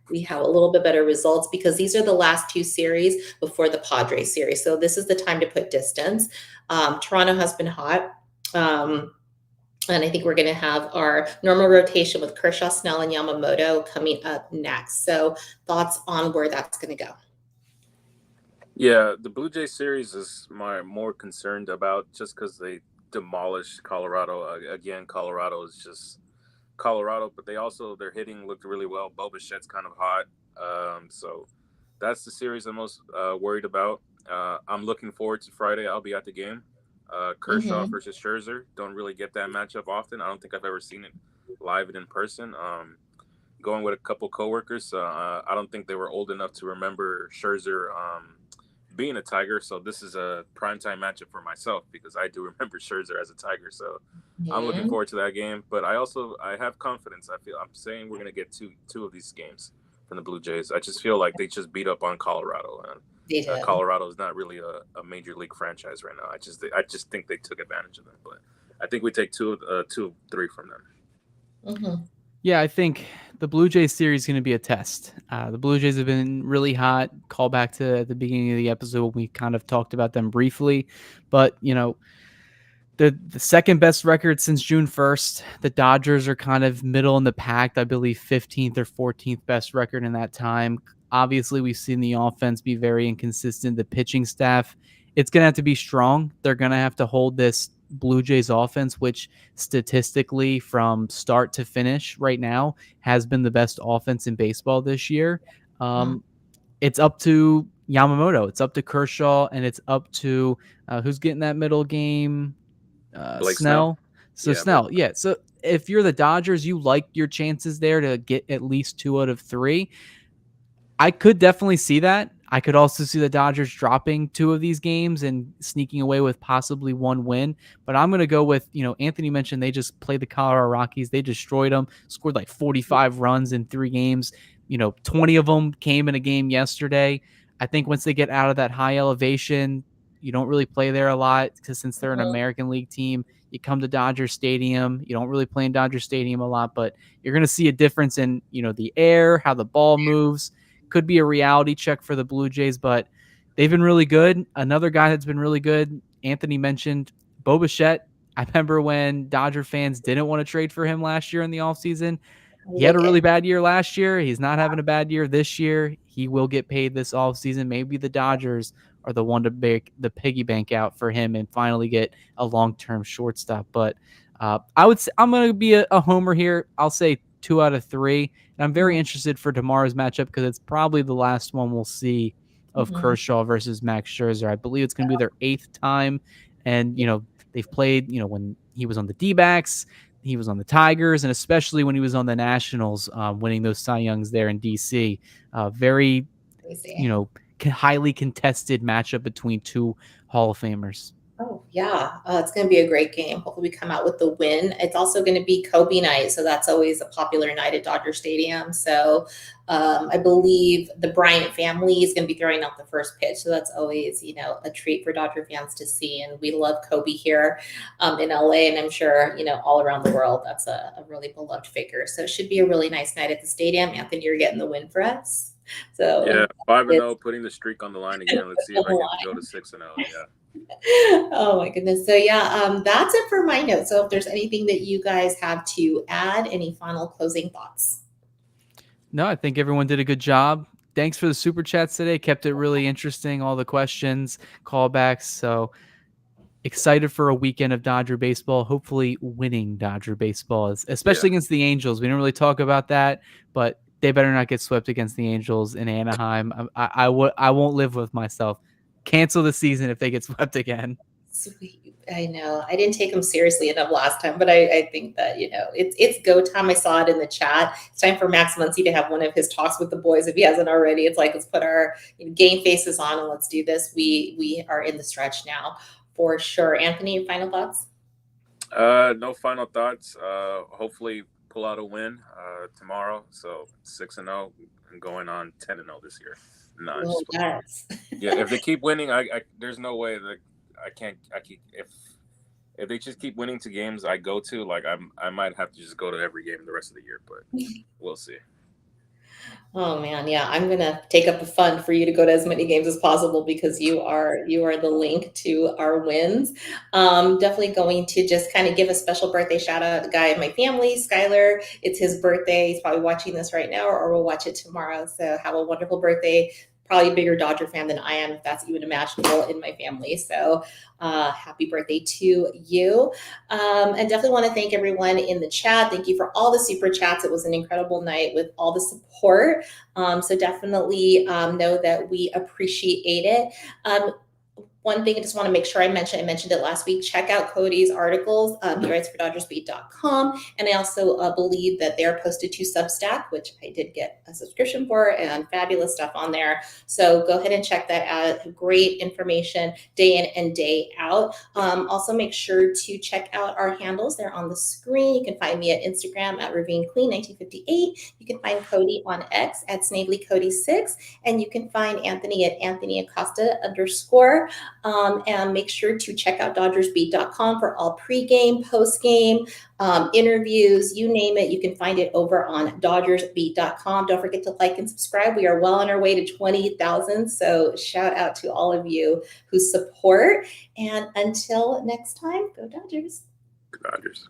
we have a little bit better results because these are the last two series before the Padres series. So this is the time to put distance. Toronto has been hot. And I think we're going to have our normal rotation with Kershaw, Snell, and Yamamoto coming up next. So thoughts on where that's going to go? Yeah, the Blue Jay series is my more concerned about just because they demolished Colorado. Again, Colorado is just Colorado, but their hitting looked really well. Bo Bichette's kind of hot. So that's the series I'm most worried about. I'm looking forward to Friday. I'll be at the game. Kershaw versus Scherzer. Don't really get that matchup often. I don't think I've ever seen it live and in person. Going with a couple coworkers. I don't think they were old enough to remember Scherzer being a Tiger. So this is a primetime matchup for myself because I do remember Scherzer as a Tiger. So I'm looking forward to that game. But I have confidence. I'm saying we're going to get two of these games from the Blue Jays. I just feel like they just beat up on Colorado. And Colorado is not really a major league franchise right now. I just think they took advantage of them. But I think we take two, 3 from them. Yeah, I think the Blue Jays series is going to be a test. The Blue Jays have been really hot. Call back to the beginning of the episode when we kind of talked about them briefly. But, the second best record since June 1st. The Dodgers are kind of middle in the pack. I believe 15th or 14th best record in that time. Obviously, we've seen the offense be very inconsistent. The pitching staff, it's going to have to be strong. They're going to have to hold this Blue Jays offense, which statistically from start to finish right now has been the best offense in baseball this year. It's up to Yamamoto. It's up to Kershaw, and it's up to who's getting that middle game? Snell. So yeah, Snell. Yeah. So if you're the Dodgers, you like your chances there to get at least 2 out of 3. I could definitely see that. I could also see the Dodgers dropping 2 of these games and sneaking away with possibly 1 win. But I'm going to go with, Anthony mentioned they just played the Colorado Rockies. They destroyed them, scored like 45 runs in 3 games. 20 of them came in a game yesterday. I think once they get out of that high elevation, you don't really play there a lot because since they're an American League team, you come to Dodger Stadium. You don't really play in Dodger Stadium a lot, but you're going to see a difference in, the air, how the ball moves. Could be a reality check for the Blue Jays, but they've been really good. Another guy that's been really good, Anthony mentioned, Bo Bichette. I remember when Dodger fans didn't want to trade for him last year in the offseason. He had a really bad year last year. He's not having a bad year this year. He will get paid this offseason. Maybe the Dodgers are the one to make the piggy bank out for him and finally get a long-term shortstop. But I would say I'm going to be a homer here. I'll say 2 out of 3. And I'm very interested for tomorrow's matchup because it's probably the last one we'll see of Kershaw versus Max Scherzer. I believe it's going to be their 8th time. And, they've played, when he was on the D-backs, he was on the Tigers, and especially when he was on the Nationals, winning those Cy Youngs there in D.C. Very, highly contested matchup between 2 Hall of Famers. Oh, yeah. It's going to be a great game. Hopefully we come out with the win. It's also going to be Kobe night. So that's always a popular night at Dodger Stadium. So I believe the Bryant family is going to be throwing out the first pitch. So that's always, a treat for Dodger fans to see. And we love Kobe here in LA. And I'm sure, all around the world, that's a really beloved figure. So it should be a really nice night at the stadium. Anthony, you're getting the win for us. So yeah, 5-0, putting the streak on the line again. Let's see if I can go to 6-0. Yeah. Oh my goodness. So yeah, that's it for my notes. So if there's anything that you guys have to add, any final closing thoughts? No, I think everyone did a good job. Thanks for the super chats today. Kept it really interesting. All the questions, callbacks. So excited for a weekend of Dodger baseball, hopefully winning Dodger baseball, especially against the Angels. We didn't really talk about that, but they better not get swept against the Angels in Anaheim. I won't live with myself. Cancel the season if they get swept again. Sweet. I know. I didn't take him seriously enough last time, but I think that, it's go time. I saw it in the chat. It's time for Max Muncy to have one of his talks with the boys if he hasn't already. It's like, let's put our game faces on and let's do this. We are in the stretch now for sure. Anthony, final thoughts? No final thoughts. Hopefully pull out a win tomorrow. So 6-0 and going on 10-0 this year. No, Oh, yes. Yeah, if they keep winning, I there's no way that I keep if they just keep winning to games I go to, like I might have to just go to every game the rest of the year, but we'll see. Oh man, yeah, I'm gonna take up a fund for you to go to as many games as possible because you are the link to our wins. Definitely going to just kind of give a special birthday shout out to a guy in my family, Skylar. It's his birthday. He's probably watching this right now, or we'll watch it tomorrow. So have a wonderful birthday. Probably a bigger Dodger fan than I am, if that's even imaginable in my family. So happy birthday to you. And definitely want to thank everyone in the chat. Thank you for all the super chats. It was an incredible night with all the support. So definitely know that we appreciate it. One thing I just want to make sure I mentioned it last week. Check out Cody's articles. He writes for DodgersBeat.com. And I also believe that they're posted to Substack, which I did get a subscription for, and fabulous stuff on there. So go ahead and check that out. Great information day in and day out. Also make sure to check out our handles. They're on the screen. You can find me at Instagram at RavineQueen1958. You can find Cody on X at SnavelyCody6. And you can find Anthony at AnthonyAcosta_. And make sure to check out DodgersBeat.com for all pregame, postgame, interviews, you name it. You can find it over on DodgersBeat.com. Don't forget to like and subscribe. We are well on our way to 20,000. So shout out to all of you who support. And until next time, go Dodgers. Dodgers.